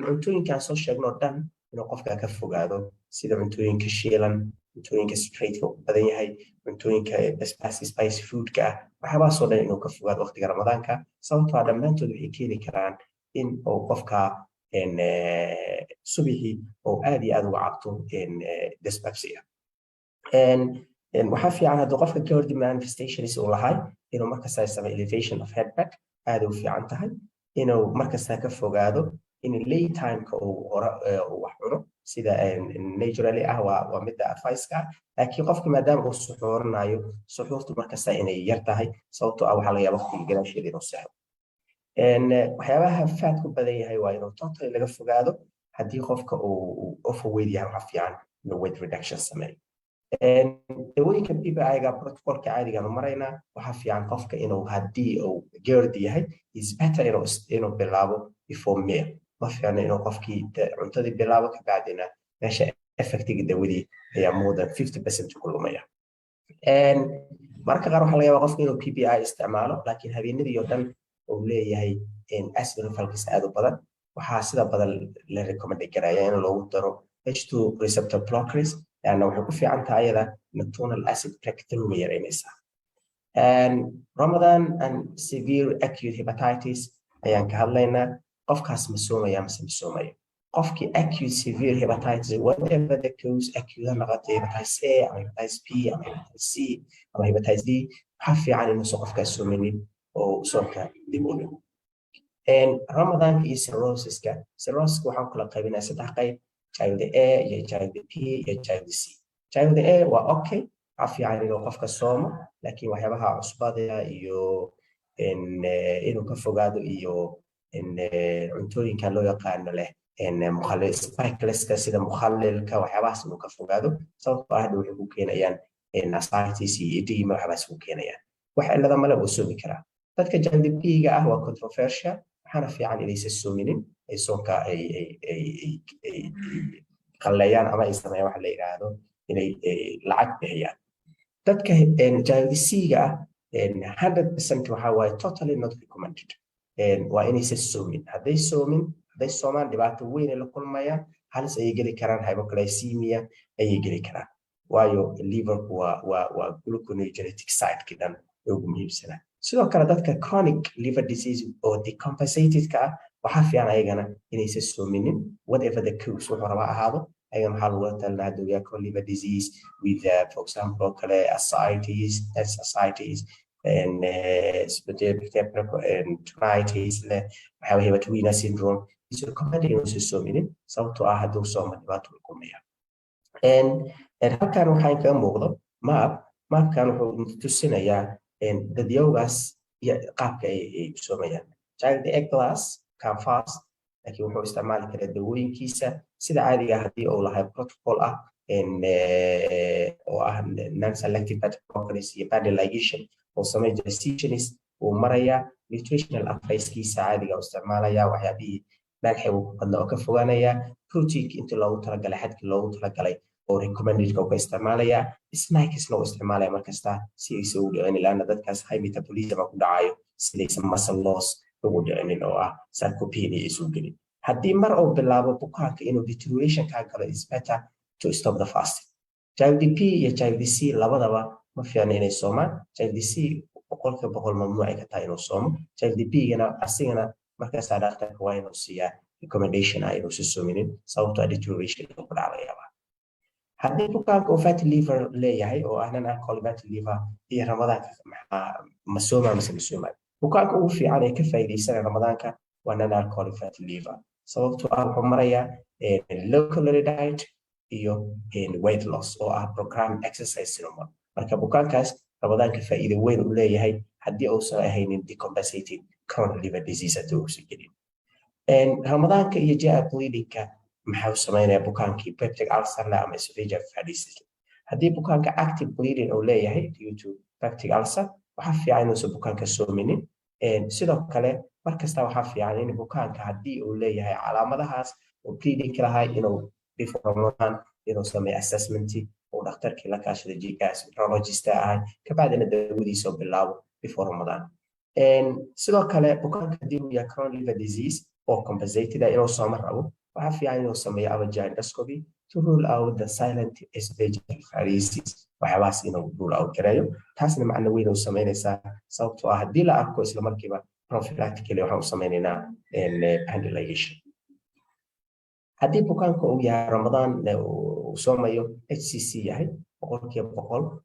cuntooyinkaan soo sheegno dhan inuu qofka ka fogaado sida cuntooyinka shiilan cuntooyinka straightka u badan yahay cuntooyinka spicy foodka ah waxyaabahaasoo dhan inuu ka fogaado waqtiga ramadaanka sababtoo ah dhammaantood waxay keeni karaan in uu qofka subixii oo aad iyo aad uga cabto dyspepsia waxaa fiican hadduu qofka GERD manifestations uu lahay inuu markasta sameeyo elevation of head back aad u fiican tahay inuu markasta ka fogaado in late time-ka uu hore wax cuno sida naturally ah waa midda advice-ka laakiin qofka maadaama uu suxuuranayo suxuurtu markasta inay yar tahay sababtoo ah waxaa laga yaabaa waqtiga gadaasheeda inuu seexdo waxyaabaha faadku badan yahay waa inuu totally laga fogaado haddii qofka uu overweight yahay waxaa fiican inuu weight reduction sameeyo dawooyinka PPI-ga protocolka caadiga aanu maraynaa waxaa fiican qofka inuu haddii uu GERD yahay is better inuu bilaabo before meal ma fiicna inuu qofkii cuntadii bilaabo ka bacdina meesha effectiga dawadii ayaa more than 50% ku lumaya marka qaar waxaa laga yaabaa qofka inuu PPI isticmaalo laakiin habeenadii oo dhan uu leeyahay acid reflux aad u badan waxaa sida badan la recommend garaya in loogu daro H2 receptor blockers لأنه وحكوا في عن تايدا نتون acid breakthrough يرينيسا. Ramadan and severe acute hepatitis أيان كهالينا قف كاس مسومة يا مسومة قف كي acute severe hepatitis whatever the cause acute نغطي hepatitis A أو hepatitis B أو hepatitis C أو hepatitis D حفي عن إنه سقف كاسومينين أو سوكا ديمونين. Ramadan is cirrhosis كا cirrhosis وحنا كل قيبنا ستحقي child A يا child P يا child C child A waa okay عفي عن إنه قف كسومة لكن وحبها عصبة إيو إنه كفوجادو إيو إن عنتورين كان لو يقان له إن مخلل سبايكلس كسيدا مخلل كوحبها إنه كفوجادو صوت واحد وحبو كينا يعني إن أصلاحتي سي دي ما حبس وكينا يعني وحلا ذا ما له بسوي كرا تذكر child B هو controversial حنا في عن إليس السومين سوكا أي خليان أما إسماعيل واحد اللي يقعدوا إنه العقد بهيان تذكر إن جاي سيجا إن 100% وحوي totally not recommended إن وإني سومين هذا السومان دبعت وين اللي كل ما ين هل سيجري كران هايبوكلايسيميا يجري كران وايو الليفر و gluconeogenetic site كده يوم يبسنا سواء كان ذاتك chronic liver disease أو decompensated كا وحافي عن أيجانا إني سومين whatever the cause وحربا هذا أيام حلوة النادو يكون liver disease with for example ascites and tonsillitis وحاوي هيباتوينا syndrome is recommended إنه سومين صوتو أحدو صوم دباتو الكمية and هكذا وحين كان موضوع ما كانوا تسنى يا dadyogaas qaabka ay soomayaan child A class can fast laakiin wuxuu isticmaali karaa dawooyinkiisa sida caadiga haddii uu lahay protocol ah oo ah non selective beta blockers iyo body ligation oo sameeya gestationist uu maraya nutritional advice-kiisa caadiga uu isticmaalaya waxyaabihii maalxay uu badna oo ka fogaanaya protein inta loogu talagalay xadkii loogu talagalay oo recommended ka isticmaalaya snacks loo isticmaalaya markasta si ay soo dhicin ilaana dadkaas high metabolism ku dhacayo sidaysa muscle loss ugu dhicin oo ah sarcopenia isu gelin haddii mar uu bilaabo bukaanka inuu deterioration ka galo is better to stop the fasting child P iyo child C labadaba ma fiicna inay soomaan child C boqol mamnuuc ay ka tahay inuu soomo child P gana asigana markaas dhakhtarka waa inuu siiyaa recommendation ay inuu soominin sababtoo deterioration ku dhacaya haddii bukaanka uu fatty liver leeyahay oo ahnan alcoholic fatty liver iyo ramadaanka ma sooma bukaanka ugu fiican ee ka faa'iideysanaya ramadaanka waa non alcoholic fatty liver sababtoo ah wuxuu marayaa low calorie diet iyo weight loss oo ah program exercise syndrome marka bukaankaas ramadaanka faa'iido weyn u leeyahay haddii uusan ahaynin decompensated chronic liver disease haddii uusan gelin ramadaanka iyo GI bleedingka maxaa sameynaya bukaankii peptic ulcer la ama esophageal varices haddii bukaanka active bleeding uu leeyahay due to peptic ulcer waxaa fiican inuusan bukaanka soominin sidoo kale markasta waxaa fiican in bukaanka haddii uu leeyahay calaamadahaas oo bleeding lahay inuu before Ramadan inuu sameeyo assessment oo dhakhtarkii la kaashada gastroenterologist ahay kabacdina dawadiisa uu bilaabo before Ramadan sidoo kale bukaanka haddii uu yahay chronic liver disease oo compensated inuu soomo rabo waxaa fiican inuu sameeyo endoscopy to rule out the silent esophageal varices waxyaabahaas inuu rule out gareeyo taasna macno weyn uu sameynaysaa sababtoo ah haddii la arko isla markiiba prophylactically waxaan u sameynaynaa body ligation haddii bukaanka uu yahay Ramadan uu soomayo HCC yahay 100%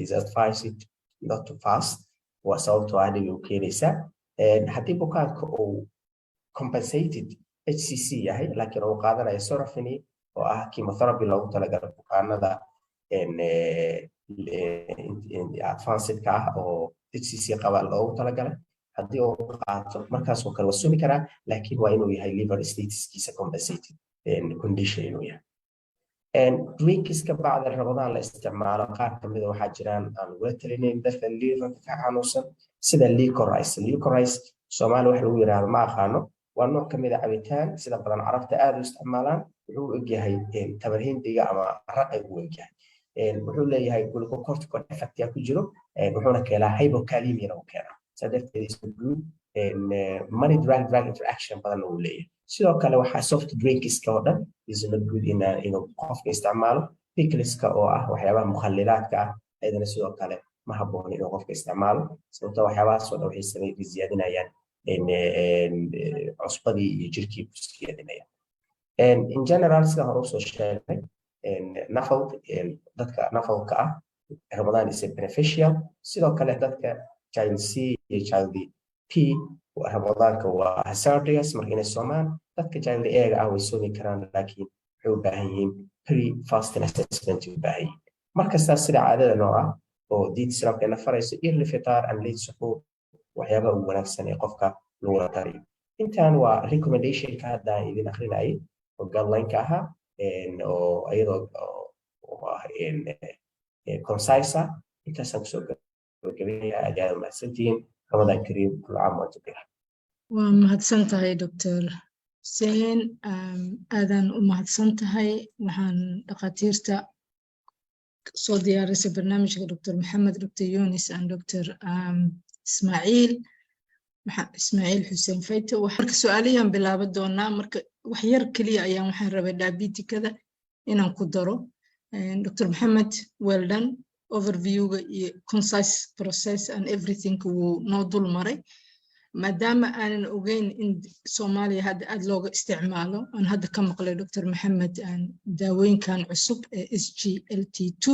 is advised not to fast waa sababtoo ah inuu keenaysaa haddii bukaanka uu compensated HCC yahay laakiin uu qaadanayo sorafini oo ah chemotherapy loogu talagalay bukaanada advanced ka ah oo HCC qaba loogu talagalay haddii uu qaato markaas uu kala wasumi karaa laakiin waa inuu yahay liver statuskiisa compensated condition inuu yahay drinks ka bacda Ramadan la isticmaalo qaar kamid ah waxaa jiraan aan wada talinayn dadka liverka ka xanuunsan sida licorice Soomaali wax lagu yiraahdo ma aqaano waa nooc kamid ah cabitaan sida badan carabta aad u isticmaalaan wuxuu u egyahay tamar hindiga ama raqay u egyahay wuxuu leeyahay glucocorticoid effect ku jiro wuxuuna keenaa hypokalemia u keenaa sadarteed is good money drug interaction badan uu leeyahay sidoo kale waxaa soft drinks ka oo dhan is not good inuu qofka isticmaalo pickleska oo ah waxyaabaha mukhallilaadka ah ayadana sidoo kale ma habboon inuu qofka isticmaalo sababtoo waxyaabahaas oo dhan waxay sameeyay ziyaadinayaan cusbadii iyo jirkii ku siyaadinayaan in general sida hore usoo sheegnay nafal dadka nafalka ah Ramadan is beneficial sidoo kale dadka child C iyo child P Ramadaanka waa hazardous marka inay soomaan dadka child A ah way soomi karaan laakiin waxay u baahan yihiin pre-fasting assessment u baahan yihiin markasta sida caadada noo ah oo diinta islaamka na farayso early iftar and late suhoor waxyaabaha ugu wanaagsan ee qofka lagu tariyo intaan waa recommendation ka hadda idin akhrinayay oo guideline-ka ahaa oo ayadoo concise intaasaan kusoo gabagabeynaya aad aad umahadsantihiin Ramadan Kareem kul caam wa antum bikhair waa mahadsan tahay Dr. Hussein aadan u mahadsan tahay waxaan dhaqaatiirta soo diyaarisay barnaamijka Dr. Maxamed Dr. Yunis and Dr. Ismaaciil Xuseen Fayte marka su'aalahan bilaaban doonaa marka wax yar kaliya ayaan waxaan rabay diabetikada inaan ku daro Dr. Maxamed well done overview-ga iyo concise process and everything wuu noo dul maray maadaama aanan ogeyn in Soomaaliya hadda aad looga isticmaalo aan hadda ka maqlay Dr. Maxamed daawooyinkan cusub ee SGLT2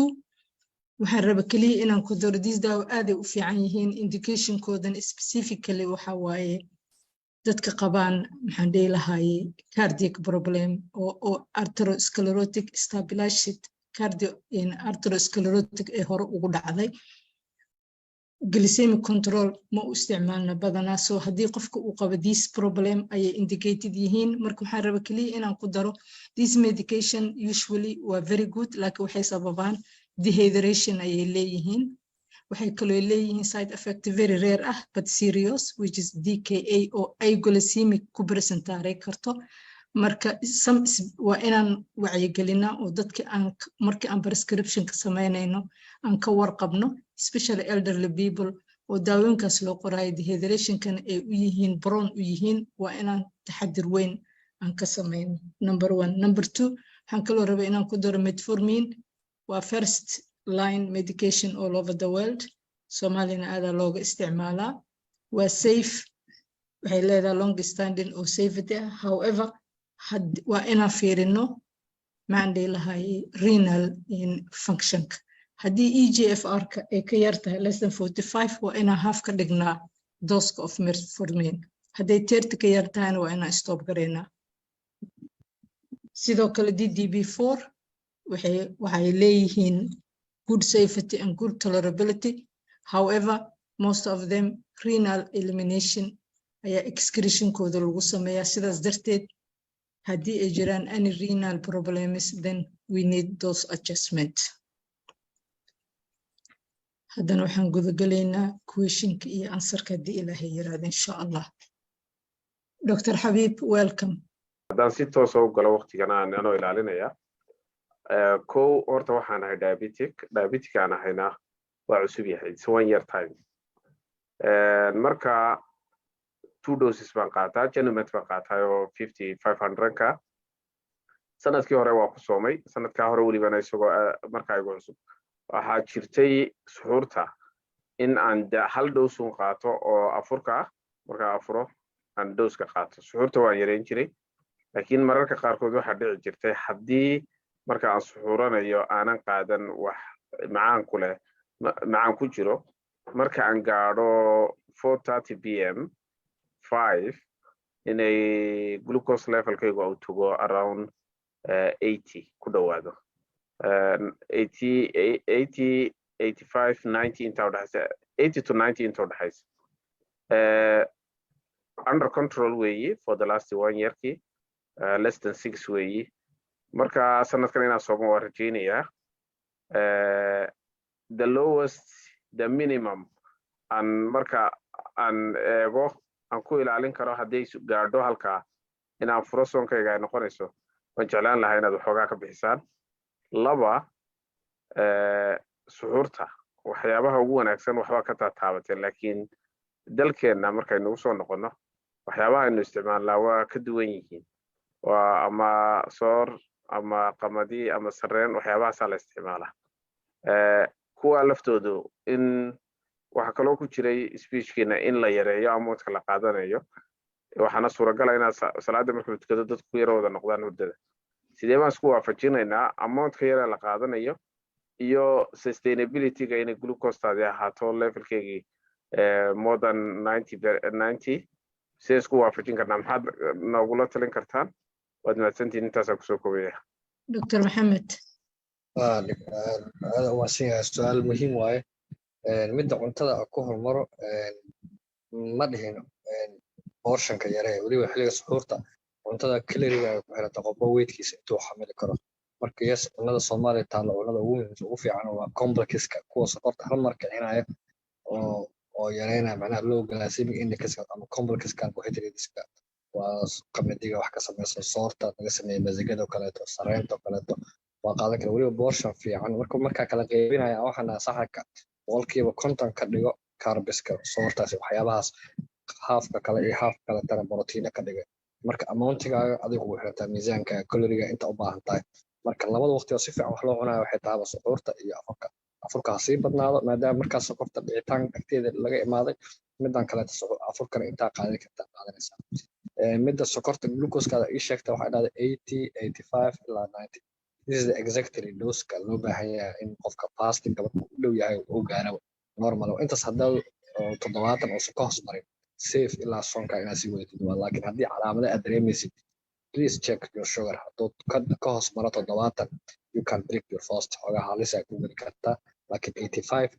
waxaan rabaa kaliya inaan ku daro these daawo aad ay u fiican yihiin indication-koodan specifically waxa waaye dadka qabaan maxaan dhihi lahaayey cardiac problem oo atherosclerotic stabilized cardio in atherosclerotic ee hore ugu dhacday glycemic control ma u isticmaalna badanaa soo haddii qofka uu qabo this problem ayay indicated yihiin marka waxaan rabaa kaliya inaan ku daro this medication usually waa very good laakiin waxay sababaan dehydration ayay leeyihiin waxay kaloo leeyihiin side effect very rare ah but serious which is DKA oo ay glycemic ku presentare karto marka waa inaan wacyigelinaa oo dadka aan markii aan prescription ka sameynayno aan ka warqabno especially elderly people oo daawooyinkaas loo qorayo dehydration-kan ay u yihiin prone u yihiin waa inaan taxadir weyn aan ka sameyno number 1 number 2 waxaan kaloo rabaa inaan ku daro metformin waa first line medication all over the world Soomaalina aad looga isticmaalaa waa safe waxay leedahay long standing oo safety however waa inaan fiirino maandey lahay renal function haddii EGFR-ka ay ka yar tahay less than 45 waa inaan half ka dhignaa dose of metformin hadday 30 ka yar tahayna waa inaan stop gareynaa sidoo kale DDB4 waxay leeyihiin good safety and good tolerability however most of them renal elimination ayaa excretion-kooda lagu sameeyaa sidaas darteed haddii ay jiraan any renal problems then we need those adjustment haddana waxaan gudagalaynaa questionka iyo answerka haddii ilaahay yiraahdo insha allah Dr. Habib welcome haddaan si toos u galo waqtigan anoo ilaalinaya kow horta waxaan ahay diabetic aan ahayna waa cusub yahay it's 1 year time marka 2 doses baan qaataa Genumet baan qaataa oo 5500 ka sanadkii hore waa ku soomay sanadka hore waliba isagoo marka ay cusub waxaa jirtay suxuurta in aan hal dose qaato oo afurka marka afuro aan dose ka qaato suxuurta waan yareyn jiray laakiin mararka qaarkood waxa dhici jirtay haddii marka aan suxuuranayo aanan qaadan wax macaan ku jiro marka aan gaadho 4:30 PM 5 inay glucose level-kaygu uu tago around 80 ku dhawaado 80 85 90 inta u dhaxaysa 80 to 90 inta u dhaxaysa under control way for the last 1 year less than 6 way marka sanadkan inaan soomo waan rajaynayaa the lowest the minimum aan marka aan eego aan ku ilaalin karo haddii gaadho halkaa inaan furo soonkayga ay noqonayso waan jeclaan lahaa inaad waxoogaa ka bixisaan laba suxuurta waxyaabaha ugu wanaagsan waxba ka taataabatay laakiin dalkeenna markaynu usoo noqono waxyaabaha aynu isticmaalnaa waa ka duwan yihiin waa ama soor ama qamadi ama sarreen waxyaabahaasaa la isticmaalaa kuwa laftoodu in waxa kaloo ku jiray speechkiina in la yareeyo amountka la qaadanayo waxaana suuragala inaad salaada marka la tukado dadku ku yara wada noqdaan hurdada sidee baan isku waafajinaynaa amountka yara la qaadanayo iyo sustainability-ga inay glucose-taadi ahaato levelkeygii more than 90 sidee isku waafajin karnaa maxaad noogula talin kartaan waad mahadsantihiin intaasaan kusoo koobaya دكتور محمد هذا هو سؤال مهم واي midda cuntada ku hormaro ma dhihino portionka yare waliba xilliga suxuurta cuntada calorie ku xirata qofka weightkiisa intuu xamili karo marka yes cunnada Soomaaliya taalo cunnada ugu fiican waa complexka kuwa sokorta hal mar kicinaya oo yareynaya macnaha low glycemic index ama complex carbohydrateska waa qamadiga wax ka samaysan soorta laga sameeyo masagada kaleeto sareento kaleeto waa qaadan kara waliba portion fiican marka kala qaybinaya waxana saxanka boqolkiiba 50 ka dhigo carbiska soortaas waxyaabahaas halfka kale iyo half kale tan protein ka dhigo marka amountigaaga adigu wuxuu xirtaa miisaanka caloriga inta u baahan tahay marka labada waqti oo si fiican wax loo cunayo waxay tahay suxuurta iyo afurka sii badnaado maadaama markaas sokorta dhicitaan agteeda laga imaaday midan kale afurkana intaa qaadan kartaa qaadanaysa midda sokorta glucose-kaada ii sheegta waxay dhahday 80 85 ilaa 90 this is the exactly dose-ka loo baahan yahay in qofka fasting gabadha u dhow yahay uu gaaro normal intaas haddii 70 oo ka hoos marin safe ilaa soonka inaad sii wadatid laakiin haddii calaamado aad dareemaysid please check your sugar hadduu ka hoos maro 70 you can break your fast xogaa halis ay ku geli kartaa laakiin 85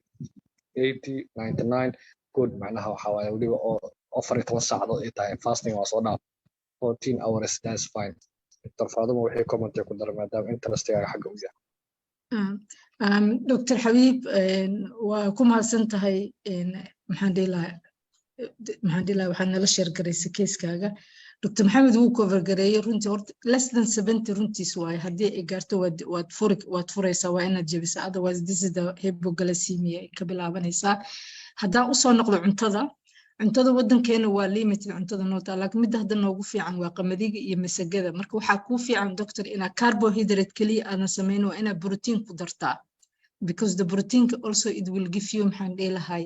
80 99 good macnaha waxaa waaye weliba oo 14 saacadood ay tahay fasting waa soo dhaaf 14 hours that's fine Dr. Fadumo wixii comment ku dar maadaama interest-gaaga xagga u yahay دكتور حبيب وكم هالسنتهاي محمد waxaan nala share gareysay case-kaaga Dr. Maxamed wuu cover gareeyay runtii horta less than 70 runtiis waay haddii ay gaarto waad furaysaa waa inaad jebisaa otherwise this is the hypoglycemia ka bilaabanaysaa haddaan usoo noqdo cuntada wadankeena waa limited cuntada noota laakiin midda hadda noogu fiican waa qamadiga iyo masagada marka waxaa kuu fiican doctor inaa carbohydrate kaliya aadan samayn waa inaa protein ku dartaa because the protein also it will give you maxaan dhihi lahay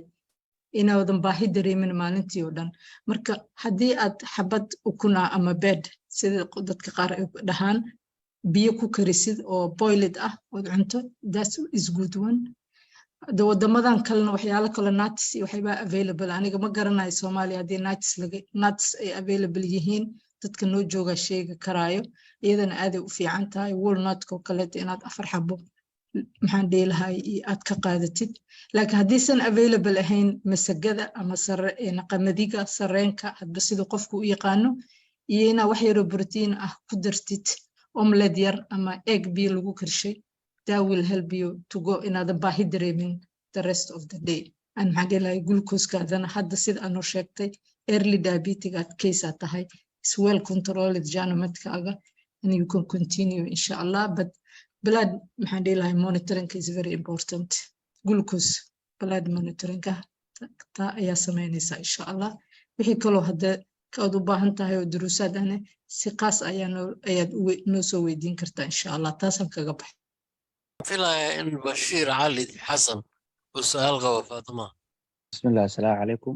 inaadan baahi dareemin maalintii oo dhan marka haddii aad xabad ukuna ama bed sida dadka qaar ay dhahaan biyo ku karisid oo boiled ah oo cunto that is good one wadamadan kalena waxyaalo kale nuts waxayba available aniga ma garanayo Soomaaliya hadii nuts ay available yihiin dadka noo jooga sheega karaayo iyadana aad ay u fiican tahay walnut-ka kale inaad 4 xabo maxaan dhihi lahay aad ka qaadatid laakiin haddii san available ahayn masagada ama qamadiga sareenka hadba sida qofku u yaqaano iyo inaa wax yar oo protein ah ku dartid omelette yar ama egg bi lagu karshay that will help you to go inaadan baahi dareemin the rest of the day and maxaan dhihi lahay glucose-kaadana hadda sida aanu sheegtay early diabetic aad case aad tahay is well controlled janometkaaga and you can continue inshallah but blood maxaan dhihi lahay monitoring is very important glucose blood monitoring taa ayaa sameynaysaa insha allah wixii kaloo hadda kaad u baahan tahay oo duruusaad ahne si qaas ayaad noo soo weydiin kartaa insha allah taasaan kaga baxay filayaa in Bashiir Cali Xasan uu su'aal qabo Fatima بسم الله السلام عليكم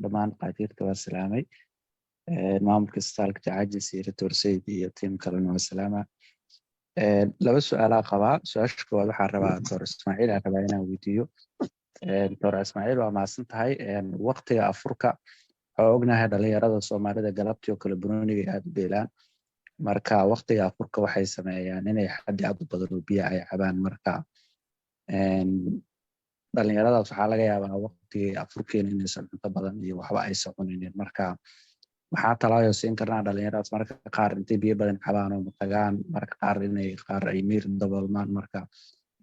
دمان قاتيرتا والسلامي maamulka istaalka Jaajis iyo Dr. Said iyo team kalena wasalaama laba su'aal qabaa su'aasha koowaad waxaan rabaa Dr. Ismaaciil aan rabaa inaan weydiiyo Dr. Ismaaciil waa maasan tahay waqtiga afurka oo ognahay dhalinyarada Soomaalida galabtii oo kala bunooniga aad u beelaan marka waqtiga afurka waxay sameeyaan inay xaddi aad u badan oo biyo ay cabaan marka dhalinyaradaas waxaa laga yaabaa waqtiga afurkeena inaysan cunto badan iyo waxba aysan cuninin marka maxaa talaayo siin karnaa dhalinyaradaas marka qaar intay biyo badan cabaan oo matagaan marka qaar inay qaar ay miir daboolmaan marka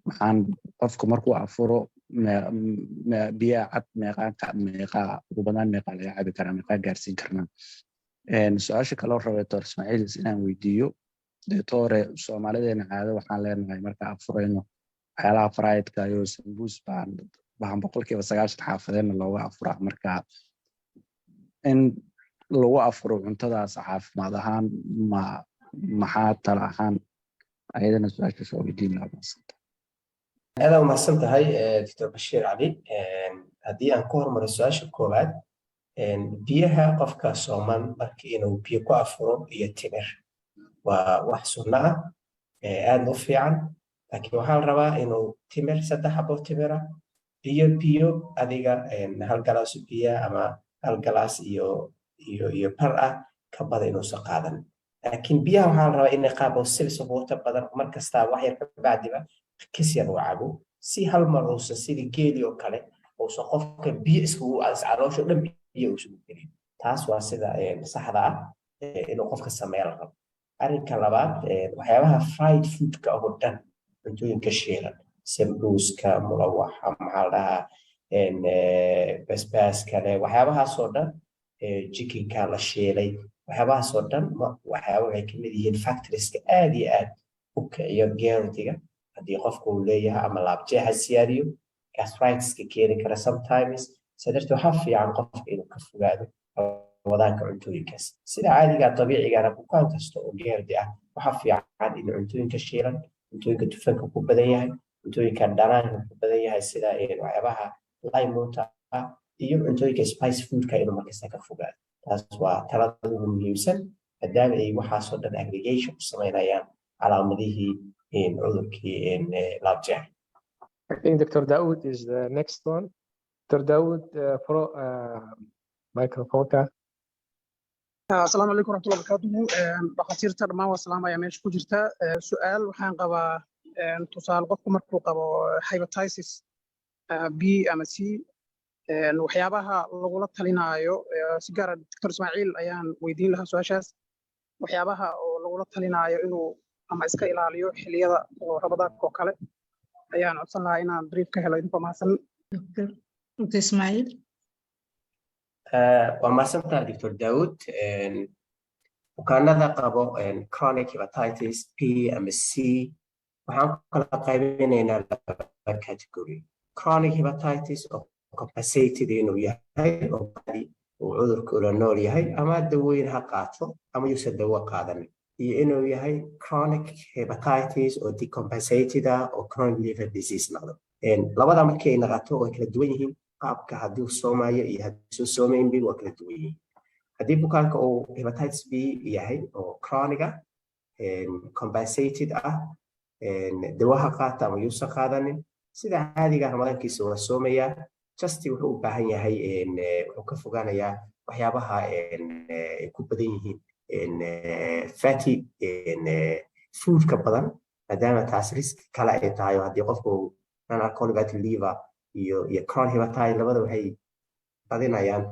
maxaan qofku markuu afuro biyaha cad meeqaa ugu badnaan meeqaa laga cabi karaa meeqaa gaarsiin karnaa su-aasha kaloo raba doctor Ismaaciil inaan weydiiyo doctore Soomaalideena caado waxaan leenahay marka afurayno waxyaalaha friedka iyo sambuus baan boqolkiiba 90 xaafadeena looga afuraa marka in lagu afuro cuntadaas caafimaad ahaan maxaa tala ahaan ayadana su-aasha soo weydiin lahaa aad u mahadsan tahay Dr. Bashiir Cali haddii aan ku hormaro su-aasha koowaad biyaha qofka sooman marka inuu biyo ku afuro iyo timir waa wax sunno ah aad u fiican laakiin waxaa la rabaa inuu timir 3 xabo timira iyo biyo adiga hal galaas biyo ama hal galaas iyo par ah ka badan inuusan qaadan laakiin biyaha waxaa la rabaa inay qaabo sibis water badan markasta wax yar ka bacdiba كسير وعبو سي هالمر وصل سيدي جيلي وكله وصل قفك بيئس وعلوش لم يوصل كريم تاس واسدا صحراء إنه قفك السماء الغرب أرين كلامات وحياها فرايد فود كأودن أنتو ينكشيرن سمبوس كمروح معها إن بس كله وحياها صودا جيكي كلا شيلي وحياها صودا وحياها كمية الفاكتورز كأدي أوكي يرجعون haddii qofku uu leeyahay ama laabjeexa siyaadiyo gastritis-ka keeni kara sometimes sadartii waxaa fiican qofka inuu ka fogaado wadaanka cuntooyinkaas sida caadiga dabiicigana bukaan kasta oo geerdi ah waxaa fiican in cuntooyinka shiilan cuntooyinka dufanka ku badan yahay cuntooyinka dhanaanka ku badan yahay sida waxyaabaha limonta iyo cuntooyinka spice foodka inuu markasta ka fogaado taas waa talada ugu muhiimsan maadaama ay waxaasoo dhan aggregation ku samaynayaan calaamadihii in LabJack. I think Dr. Daoud is the next one. Dr. Daoud, microphone. السلام عليكم ورحمة الله وبركاته. بخاطر ترى والسلام يا ماشي كوجرتا سؤال وحان قبا تصال قفكم مركو قبا هايباتايسيس بي أم سي وحيابها لغولة تلينايو سيجارة دكتور إسماعيل أيان ويدين لها سؤاشاس وحيابها لغولة تلينايو إنه ama iska ilaaliyo xilliyada oo rabadaanka oo kale ayaan codsan lahaa inaan brief ka helo idinka mahadsan Dr. Ismaaciil waa mahadsantahay Dr. Daoud bukaanada qabo chronic hepatitis B ama C waxaan kala qaybinaynaa laba category chronic hepatitis oo compensated inuu yahay oo cudurku la nool yahay ama dawooyin ha qaato ama yuusan dawo qaadanin iyo inuu yahay chronic hepatitis oo decompensated oo chronic liver disease noqdo labada markii ay noqoto way kala duwan yihiin qaabka haddii soomayo iyo haddii soomayn bi waa kala duwan yihiin haddii bukaanka uu hepatitis B yahay oo chronic compensated dawaha qaata ama yuusan qaadanin sida caadiga ramadaankiisa waa soomaya just wuxuu u baahan yahay wuxuu ka fogaanayaa waxyaabaha ay ku badan yihiin fatty food ka badan maadaama taas risk kale ay tahay haddii qofku non-alcoholic fatty liver iyo chronic hepatitis labada waxay badinayaan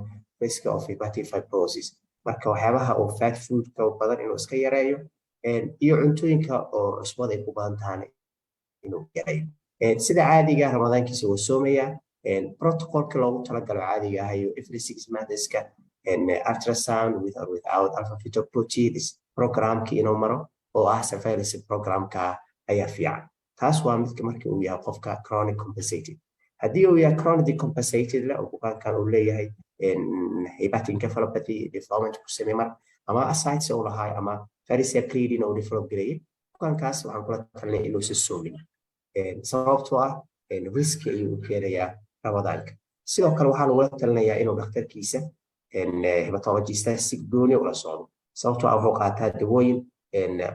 risk of hepatic fibrosis marka waxyaabaha oo fat food ka badan inuu iska yareeyo iyo cuntooyinka oo cusbada ay ku badan tahay inuu yareeyo sida caadiga ramadaankiisa waa soomaya protocolka loogu talagalo caadiga ah iyo every 6 months-ka ultrasound with or without alpha fetoproteins programki inuu maro oo ah surveillance programka ayaa fiican taas waa midka markii uu yahay qofka chronic compensated haddii uu yahay chronic decompensated la bukaankan uu leeyahay hepatic encephalopathy development ku sameeyay ama ascites oo lahaay ama variceal bleeding oo develop gareeyay bukaankaas waxaan kula talinay inuu si soomin sababtoo ah risk ayuu keenayaa ramadaanka sidoo kale waxaan ula talinayaa inuu dhakhtarkiisa hematologist si gooni ula socdo sababtoo ah wuxuu qaataa dawooyin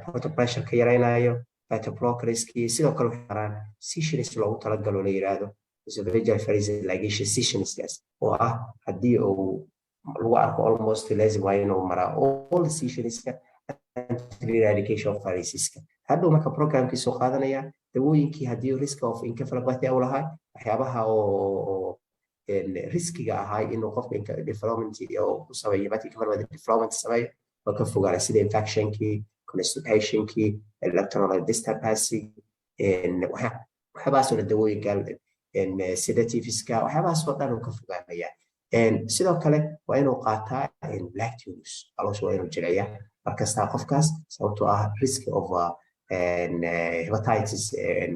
blood pressure ka yaraynayo beta blockers sidoo kale waxaan sessions loogu talagalo la yiraahdo esophageal pharyngeal ligation sessions oo ah haddii uu lagu arko almost lazim waa inuu maraa all sessions eradication of pharyngeal hadhow marka programkii soo qaadanaya dawooyinkii haddii risk of encephalopathy uu lahaa waxyaabaha oo riskiga ahay inuu qofka development oo ku sameeyo hepatic environment development sameeyo oo ka fogaada sida infectionkii constipationkii electrolyte disturbancy waxyaabahaasoo dawooyinka sedativeska waxyaabahaas oo dhan uu ka fogaanaya sidoo kale waa inuu qaataa lactose caloosha waa inuu jilciyaa markastaa qofkaas sababtoo ah risk of hepatitis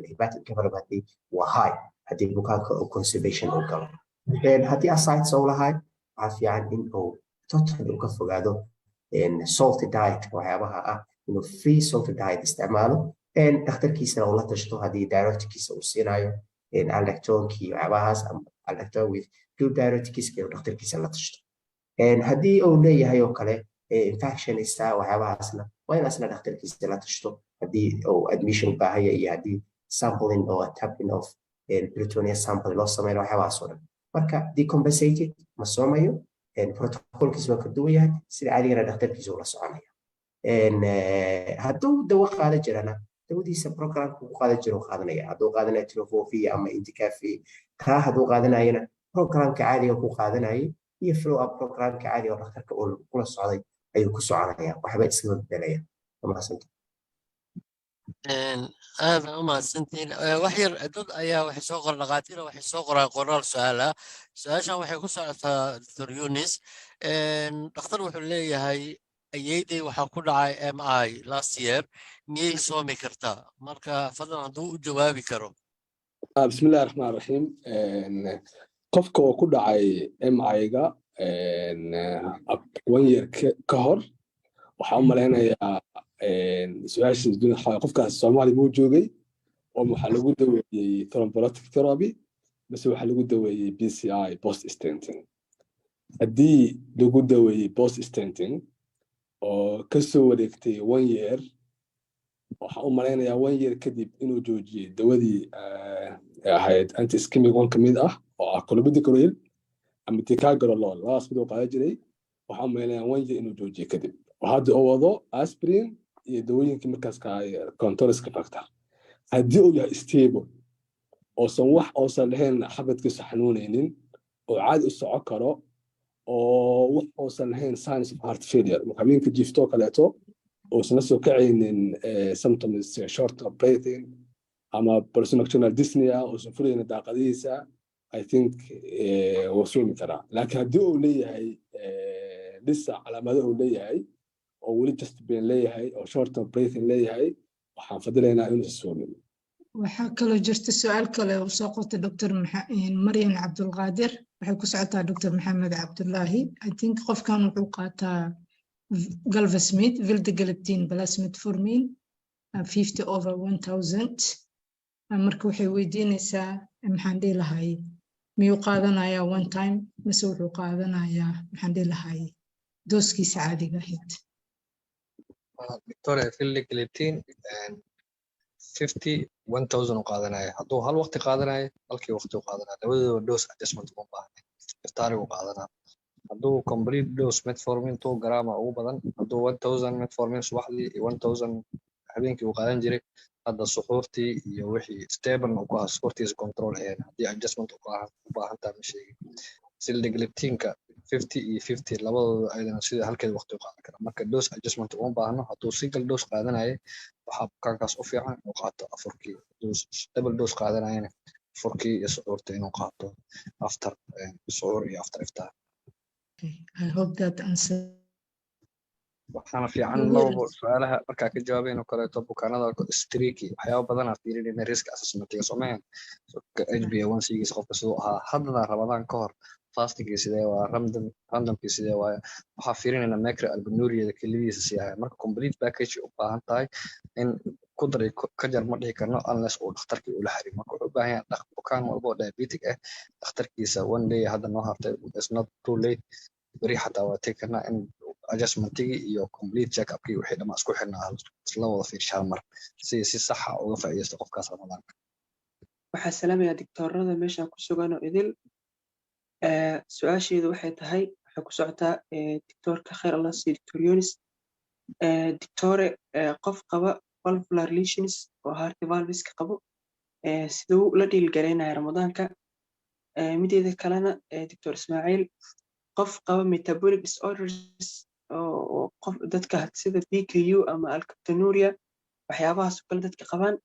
hepatic encephalopathy waa high haddii bukaanka uu constipation uu galo haddii ascites uu lahay waxaa fiican in uu totally ka fogaado salty diet waxyaabaha ah inuu free salty diet isticmaalo dhakhtarkiisana uu la tashto haddii diuretikiisa uu siinayo alactonkii waxyaabahaas alacton with good diuretikiska inuu dhakhtarkiisa la tashto haddii uu leeyahay oo kale infectionista waxyaabahaasna waa in asna dhakhtarkiisa la tashto haddii uu admission u baahaya iyo haddii sampling or tapping of peritoneal sample loo sameynayo waxyaabahaas oo dhan marka decompensated ma soomayo protocolkiisa waa ka duwan yahay sida cadigana dhakhtarkiisa ula soconaya hadduu dawo qaada jirana dawadiisa programka ku qaada jiro qaadanaya hadduu qaadanayo tirofofi ama intikafi kaa hadduu qaadanayana programka caadiga ku qaadanayay iyo flow up programka caadiga oo dhakhtarka uu kula socday ayuu ku soconaya waxba iskaga bedelaya mahadsantahay aad u mahadsantiin wax yar dad ayaa waxay soo qoran dhaqaatiira waxay soo qoraan qoraal su-aala su-aashan waxay ku socotaa Dr. Yunis dhakhtar wuxuu leeyahay ayeeday waxaa ku dhacay MI last year miyay soomi kartaa marka fadlan hadduu u jawaabi karo bismillahi raxmaan raxiim qofka oo ku dhacay MI-ga 1 year ka hor waxaa u malaynayaa su-aashiis qofkaas Soomaali buu joogay oo waxaa lagu daweeyey thrombolytic therapy base waxaa lagu daweeyey BCI post stenting haddii lagu daweeyey post stenting oo kasoo wareegtay 1 year waxaa u malaynayaa 1 year kadib inuu joojiyey dawadii ahayd anti-ischemic one ka mid ah oo ah clopidogrel ama ticagrelol labadaas mid uu qaadan jiray waxaa u malaynayaa 1 year inuu joojiyey kadib hadda uu wado aspirin iyo dawooyinkii markaas ka controlska factor haddii uu yahay stable oosan lahayn xabadkiisa xanuunaynin oo caadi u soco karo oo wax uusan lahayn signs of heart failure marka habeenka jiiftoo kaleeto uusan la soo kacaynin symptoms short of breathing ama personal dyspnea uusan fulaynin daaqadihiisa I think wuu soomi karaa laakiin haddii uu leeyahay dhisa calaamado uu leeyahay oo weli just pain leeyahay oo short of breathing leeyahay waxaan fadilaynaa inuu soomin waxaa kaloo jirta su-aal kale oo soo qortay Dr. Maryan Cabdulqaadir waxay ku socotaa Dr. Maxamed Cabdullaahi I think qofkan wuxuu qaataa galvasmid vildagalactin plus metformin 50/1000 marka waxay weydiinaysaa maxaan dhihi lahay miyuu qaadanayaa one time mise wuxuu qaadanayaa maxaan dhihi lahay dooskiisa caadiga ahayd Victoria vildagalactin 50/1000 u qaadanaya hadduu hal waqti qaadanayo halkii waqti u qaadanaya labadooda dose adjustment uma baahna iftaarigu qaadanaa hadduu complete dose metformin 2 gram ugu badan hadduu 1000 metformin subaxdii iyo 1000 habeenkii uu qaadan jiray hadda suxuurtii iyo wixii stable uu ku ahaa suxuurtiisa control ahayn haddii adjustment u baahan tahay ma sheegin vildagalactinka 50 iyo 50 labadooda ayadana sida halkeed waqti u qaadan kara marka dose adjustment uma baahno hadduu single dose qaadanaya waxaa bukaankaas u fiican inuu qaato afurkii double dose qaadanayana afurkii iyo suxuurta inuu qaato after suxuur iyo after iftaar I hope that answer waxaana fiican labo su'aalaha markaa ka jawaabayno kaleeto bukaanada streaky waxyaabo badan aan fiirinayna risk assessment-iga Soomaaliya HbA1c giisa qofka sidoo ahaa haddana Ramadaan ka hor fasting sidee waa randomkii sidee waa waxaa fiirinayna macroalbuminuria kaligiisa si yahay marka complete package u baahan tahay in ku daray ka jar ma dhihi karno unless uu dhakhtarkii ula xiriir marka wuxuu u baahan yahay bukaan walba oo diabetic ah dhakhtarkiisa one day hadda noo hartay it's not too late bari xataa waa take karnaa in adjustment-igi iyo complete check-up-kii wixii dhammaan isku xirnaa isla wada fiirshaan mar si sax ah uga faa'iideysto qofkaas Ramadaanka waxaa salaamaya digtoorada meesha ku sugan oo idil su-aasheedu waxay tahay waxay ku socotaa digtoorka khayr Allah si Dr. Yunis digtoore qof qaba valvular lesions oo heart valves ka qabo sidoo la dhiil gareynaya Ramadaanka mideeda kalena Dr. Ismaaciil qof qaba metabolic disorders oo qof dadka sida PKU ama alkaptonuria waxyaabahaas oo kale dadka qabaan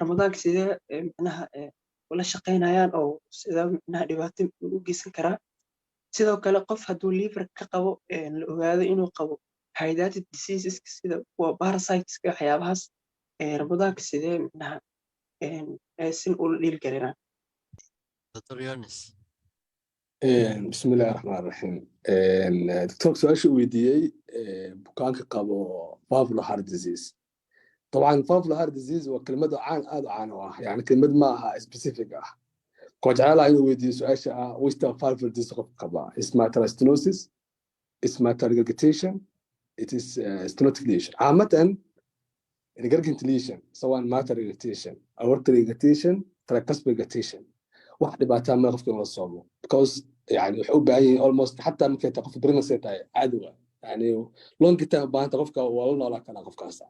ramadaanka sidee macnaha ula shaqaynayaan oo sida macnaha dhibaato u geysan karaa sidoo kale qof hadduu liver ka qabo la ogaado inuu qabo hydatid diseases sida kuwa parasites waxyaabahaas ramadaanka sidee macnaha sin ula dhiili karaan Dr. Yunis. بسم الله الرحمن الرحيم دكتور سؤال شو ويديي بكانك قبو فافلو هارت ديزيز طبعا فافلو هارت ديزيز وكلمة عن يعني كلمة ما سبيسيفيك كوج على إنه ويدي سؤال شيء ويستا فافلو ديزيز قبا اسمها تراستينوسيس اسمها تارجيتيشن it is stenotic lesion عامة regurgitation سواء ما targetation أو targetation tricuspid واحد باتها ما يخفي من الصوم because يعني وحب أي almost حتى ممكن تقف برينسيت عدوى يعني لونج تايم بان تقفك ولا ولا كان قفك هسه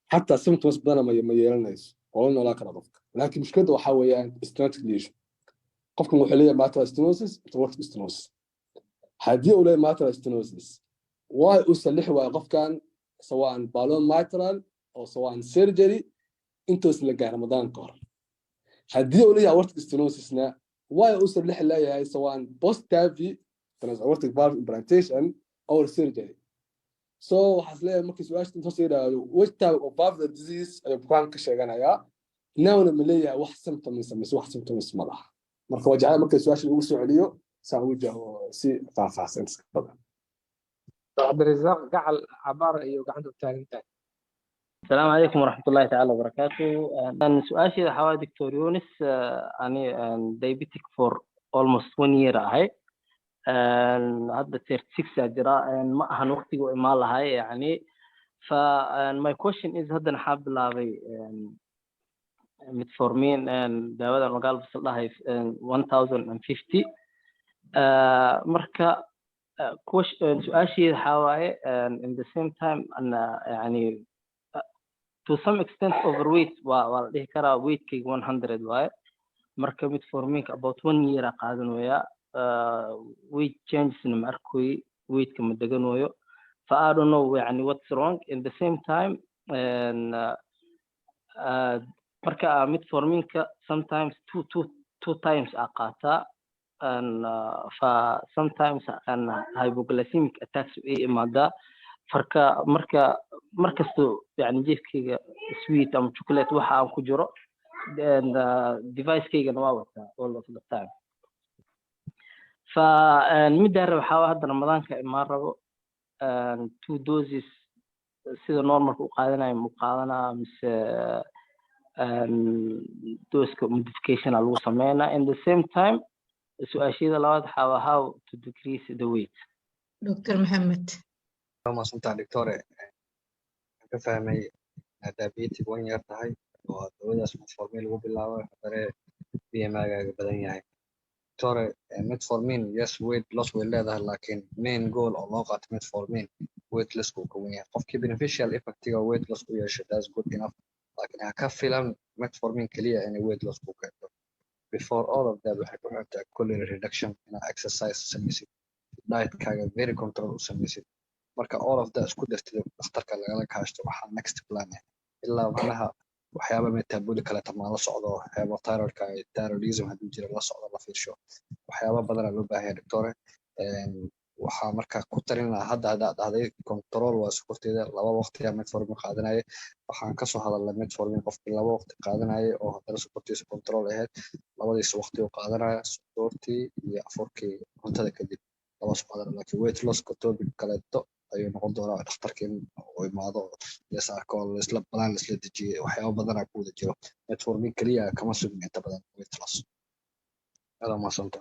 حتى symptoms بدنا ما يلناش ولا ولا كان قفك لكن مشكلته وحويان stenotic lesion قفك محلية ماترال stenosis تورك stenosis هذه ولا ماترال stenosis واي أسلح وقف كان سواء بالون ماترال أو سواء سيرجري انتو سلقى رمضان كهر هذه ولا أورتك stenosis واي أوصل لح لا هي سواء بوست تافي aortic valve implantation أو surgery. So حصلها ممكن سؤال تصير which type of valve disease بكون كشجعنا يا ناونا مليا واحد symptoms واحد symptoms ملاح. مركب وجعنا ممكن سؤال الأوسع عليه سأوجه سي فاسنس كذا. عبد الرزاق قاعد عبارة أيوة عنده التالي. السلام عليكم ورحمة الله تعالى وبركاته. أنا سؤالي حوالي دكتور يونس أنا diabetic for almost 1 year هاي. هذا 36 أجراء ما هنوقتي وإما لهاي يعني. my question is هذا نحب لاغي متفورمين داود المقال بس الله 1050. مركا سؤالي حوالي in the same time أنا يعني to some extent overweight والله كرا weight كي 100 واي مركب metformin about 1 year قاعدين ويا weight changes نمركوي weight كم دقن ويا ف I don't know يعني what's wrong in the same time and مركب metformin ك sometimes two times أقاطع and ف sometimes أنا hypoglycemic attacks إيه ماذا فركا مركزته يعني جيف كيجا سويت أم شوكولات وحى أم كجرا device كيجا نواوتها all of the time فالمدرب حاول هذا رمضان كإمارة 2 doses سيدا نورمال وقادنا مقادنا مس دوز modification على وصمينا in the same time سؤال شيء لواد حاول how to decrease the weight. دكتور محمد. ما سنتع دكتورة كفهمي دابيتي 1 year tahay oo dawadaas metformin lagu bilaabo hadare BMI-ga badan yahay dictore metformin yes weight loss way leedahay laakiin main goal oo loo qaato metformin weight loss ku kowan yahay qofkii beneficial effect-ga weight loss ku yeesho that's good enough laakiin ha ka filan metformin kaliya in weight loss ku keento before all of that waxay ku xigtaa calorie reduction in exercise samaysid diet-kaaga very control u samaysid marka all of that isku dartid dhakhtarka lagala kaashto waxa next plan ilaa macnaha waxyaabo metabolic kale tama la socdo waxyaabo thyroidka thyroidism hadii jira la socdo la fiirsho waxyaabo badan loo baahan doctor waxa marka ku tarin hadda dhahday control waa sukurteeda laba waqti metformin qaadanaya waxaan ka soo hadalnay metformin qofkii laba waqti qaadanaya oo hadda sukurtiisa control ahayd labadiis waqti oo qaadanaya sukurtii iyo afurkii cuntada kadib laba soo qaadan laakiin weight loss ka topic kale ayuu noqon doonaa dhakhtarkeen oo imaado leesarko isla balan isla dejiye waxyaabo badan ku wada jiro metformin kaliya kama sugin inta badan weight loss hada ma santo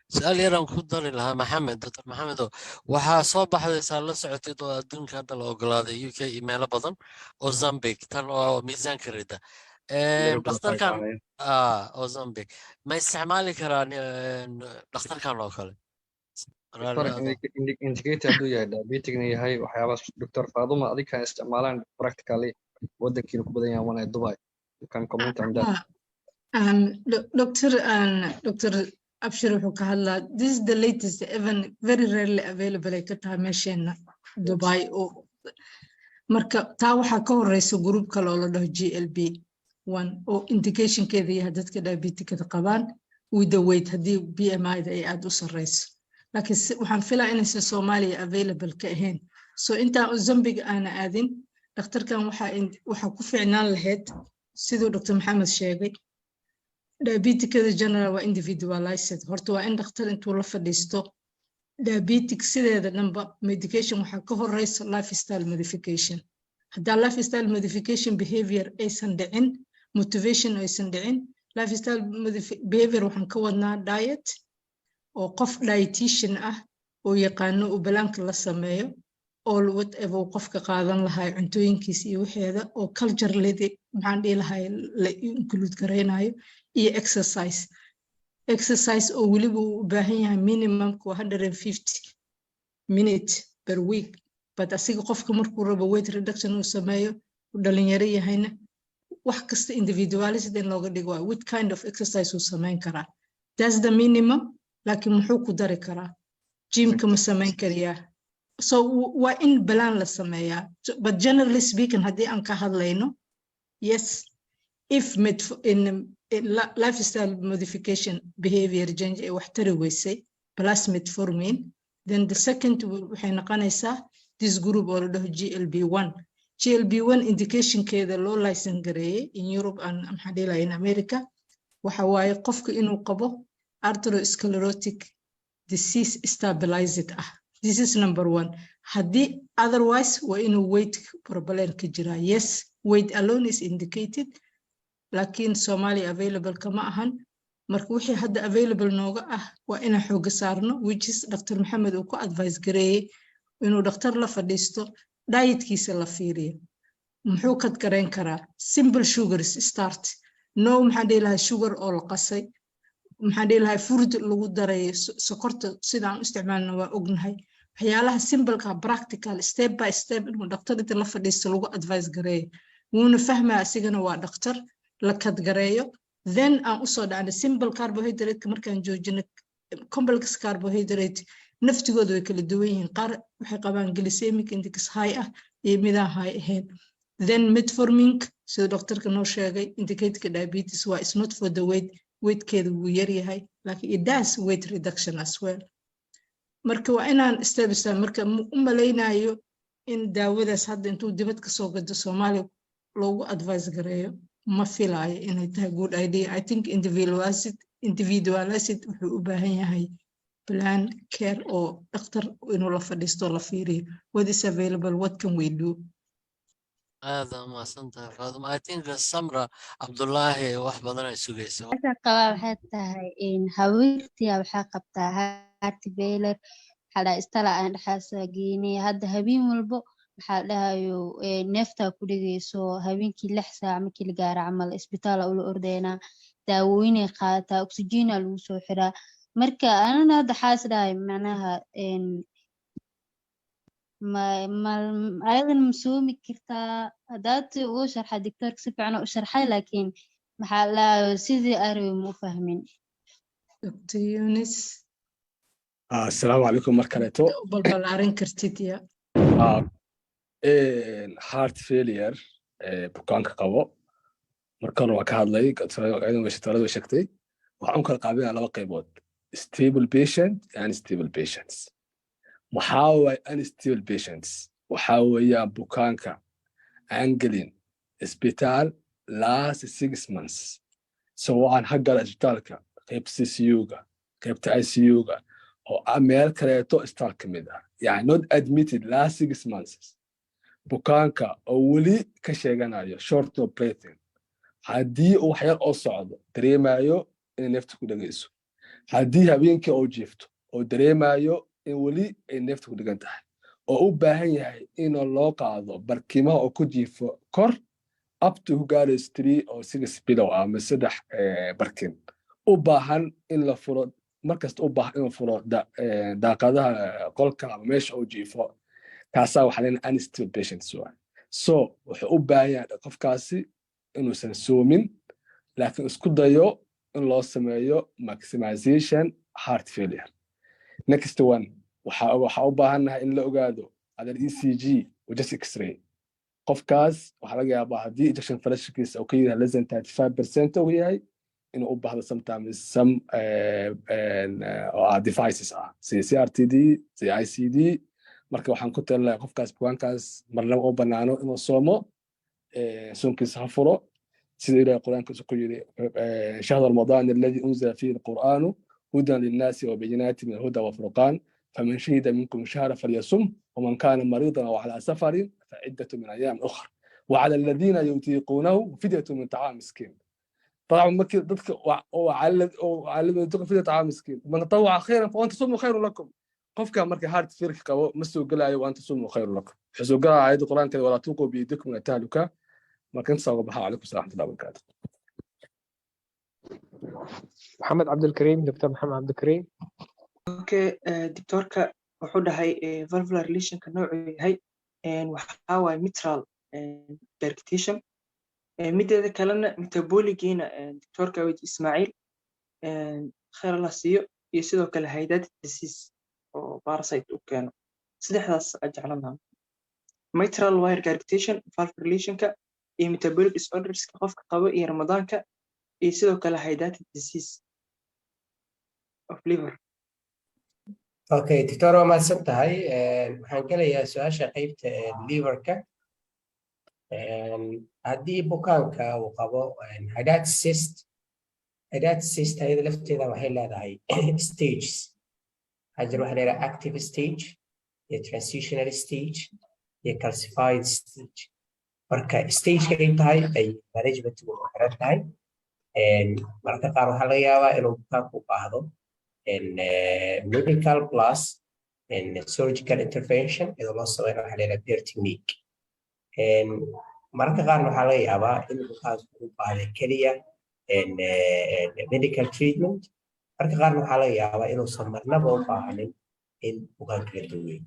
سؤال يرام كودر لها محمد دكتور محمد waxaa soo baxday saar la socotay oo adduunka hadda la ogolaaday UK email badan oo Mozambique tan oo miisaanka rida dhakhtarkan oo Mozambique ma isticmaali karaan dhakhtarkan oo kale indicator haduu yahay diabetic-na yahay waxyaabaas doctor Faaduma adiga ka isticmaalaan practically wadankiina ku badan yahay wana Dubai you can comment on that doctor abshir wuxuu ka hadlaa this is the latest even very rarely available ay ka tahay meesheena Dubai oo marka taa waxaa ka horeysa group kale oo la dhaho GLB-1 oo indication-keeda yahay dadka diabetic-da qabaan with the weight haddii BMI-da ay aad u sareyso laakiin waxaan filaa inaysan Soomaaliya available ka ahayn so intaan u Zambiga aana aadin dhakhtarkan waxaa ku fiicnaan lahayd siduu Dr. Maxamed sheegay diabetic-da general waa individualized horta waa in dhakhtar intuu la fadhiisto diabetic sideeda number medication waxaa ka horeysa lifestyle modification haddaa lifestyle modification behavior aysan dhicin motivation aysan dhicin lifestyle behavior waxaan ka wadnaa diet oo qof dietitian ah oo yaqaano uu balaanka la sameeyo all whatever qofka qaadan lahaa cuntooyinkiisa iyo waxeeda oo culturally maxaan dhihi lahaa la include gareynayo iyo exercise oo weliba uu u baahan yahay minimum 150 minutes per week but asiga qofka markuu rabo weight reduction uu sameeyo uu dhalinyaro yahayna wax kasta individuality in looga dhigo what kind of exercise uu sameyn karaa that's the minimum laakiin muxuu ku dari karaa gymka ma sameyn kariyaa so waa in balan la sameeyaa but generally speaking haddii aan ka hadlayno yes if in lifestyle modification behavior change ay wax tari weysay plus metformin then the second waxay noqonaysaa this group oo la dhaho GLB-1 indication-keeda loo license gareeyay in Europe and maxaa dhihi lahaa in America waxa waaye qofka inuu qabo atherosclerotic disease stabilized ah this is number 1 haddii otherwise waa inuu weight problem ka jiraa yes weight alone is indicated laakiin Somalia available kama ahan marka wixii hadda available nooga ah waa inaan xooga saarno which is Dr. Maxamed uu ku advice gareeyay inuu dhakhtar la fadhiisto dietkiisa la fiiriyo muxuu ka gareyn karaa simple sugars start no maxaa dhihi lahaa sugar oo la qasay maxaa dhihi lahaa furud lagu daray sokorta sidaan u isticmaalna waa ognahay waxyaalaha simple-ka practical step by step inuu dhakhtar inta la fadhiisto lagu advice gareeyo wuuna fahmaa asigana waa dhakhtar la kadgareeyo then aan u soo dhacno simple carbohydrate markaan joojino complex carbohydrate naftigooda way kala duwan yihiin qaar waxay qabaan glycemic index high ah iyo midaan high ahayn then metformin sida doctorka noo sheegay indicator diabetes waa is not for the weightkeeda wuu yar yahay laakiin it does weight reduction as well marka waa inaan stabilisa marka u malaynayo in daawadaas hadda intuu dibad ka soo gado Soomaaliya loogu advice gareeyo ma filaayo inay tahay good idea I think individualized wuxuu u baahan yahay plan care oo dhakhtar inuu la fadhiisto la fiiriyo what is available what can we do هذا ما صنته فاطمة I think Samra Abdullahi wax badan ay sugayso waxa qaba waxay tahay in hawirtiya waxa qabtaa heart failure xala istala aan dhaxasageynay hadda habeen walbo waxa dhahayo neefta ku dhigayso habeenkii 6 saac markii la gaaro camal isbitaal oo la ordeyna daawooyin ay qaata oxygen lagu soo xiraa marka anana hadda xaas dhahay macnaha ما أيضا مسومي كرتا هذات وشرح الدكتور كسب عنه وشرحه لكن محلا سيدي أروي مو فاهمين دكتور يونس السلام عليكم مركلتو بالبلارين كرتيتيا heart failure bukaanka qabo markan waa ka hadlay ayadoo meesha sheegtay waxaan kala qaabinaa laba qaybood stable patient and unstable patients waxaa way unstable patients waxaa weeyaan bukaanka aan gelin isbitaal last 6 months so waxaan hagala isbitaalka qaybta CCU-ga qaybta ICU-ga oo meel kaleeto isbitaal ka mid ah yani not admitted last 6 months bukaanka oo weli ka sheeganayo short of breathing haddii uu waxyar oo socdo dareemayo in neefta ku dhagayso haddii habeenkii oo jiifto oo dareemayo in weli ay neefta ku dhigan tahay oo u baahan yahay in loo qaado barkimaha oo ku jiifo kor up to gaars 3 or 6 bilow ama 3 barkin u baahan in la furo markasta u baahan in la furo daaqadaha qolka ama meesha oo jiifo kaasaa waxaa leeyahay unstable patients so wuxuu u baahan yahay qofkaasi inuusan soomin laakiin isku dayo in loo sameeyo maximization heart failure. Next one waxa u baahannahay in la ogaado adar ECG oo just X-ray. qofkaas waxa laga yaabaa haddii ejection fractionkiisa uu ka yahay less than 35% uu yahay inuu u baahdo sometimes some devices sida CRTD, sida ICD. marka waxaan ku talinayaa qofkaas bukaankaas marnaba u banaano inuu soomo soonkiisa ha furo sida ilaahay quraankiisa ku yiri shahr ramadan alladhi unzila fihi alquran hudan linnaasi wa bayyinatin min alhuda wa furqan faman shahida minkum shahra falyasum ومن كان مريضا أو على سفر فعدة من أيام أخرى وعلى الذين يطيقونه فدية من طعام مسكين. طبعا ممكن ضدك وعلى فدية طعام مسكين من تطوع خيرا فأنت تصوموا خير لكم. قفك مركي هارت فيرك مسوا قلا وأنت تصوموا خير لكم. حسوا قلا عيد القرآن كذا ولا توقوا بيدكم من التهلكة. ما كنت صوب بها عليكم ورحمة الله وبركاته. محمد عبد الكريم دكتور محمد عبد الكريم. اوكي دكتورka wuxuu dhahay valvular relationka noocu yahay waxa waay mitral percussion mideeda kalena metabolicina doctorka wadi Ismaaciil khayr Allah siiyo iyo sidoo kale hydatid disease oo parasite u keeno saddexdaas ajaclanaha mitral wire percussion valvular relationka iyo metabolic disorders qofka qabo iyo ramadaanka iyo sidoo kale hydatid disease of liver. Okay, Dr. Omar Santahay, waxaan gelayaa su'aasha qaybta liverka. Haddii bukaanka uu qabo hydatid cyst ayada lafteeda waxay leedahay stages. Waxaa waxa la active stage, iyo transitional stage, iyo calcified stage. Marka stage ay tahay ay management u xiran tahay. Marka qaar waxaa laga yaabaa inuu bukaanku u baahdo medical plus surgical intervention إذا الله سوينا علينا بير تكنيك. مرة قارن حالي أبا إنه بخاص بعد كلية medical treatment. مرة قارن حالي أبا إنه صمرنا بوفاعل إن بخاص كلية.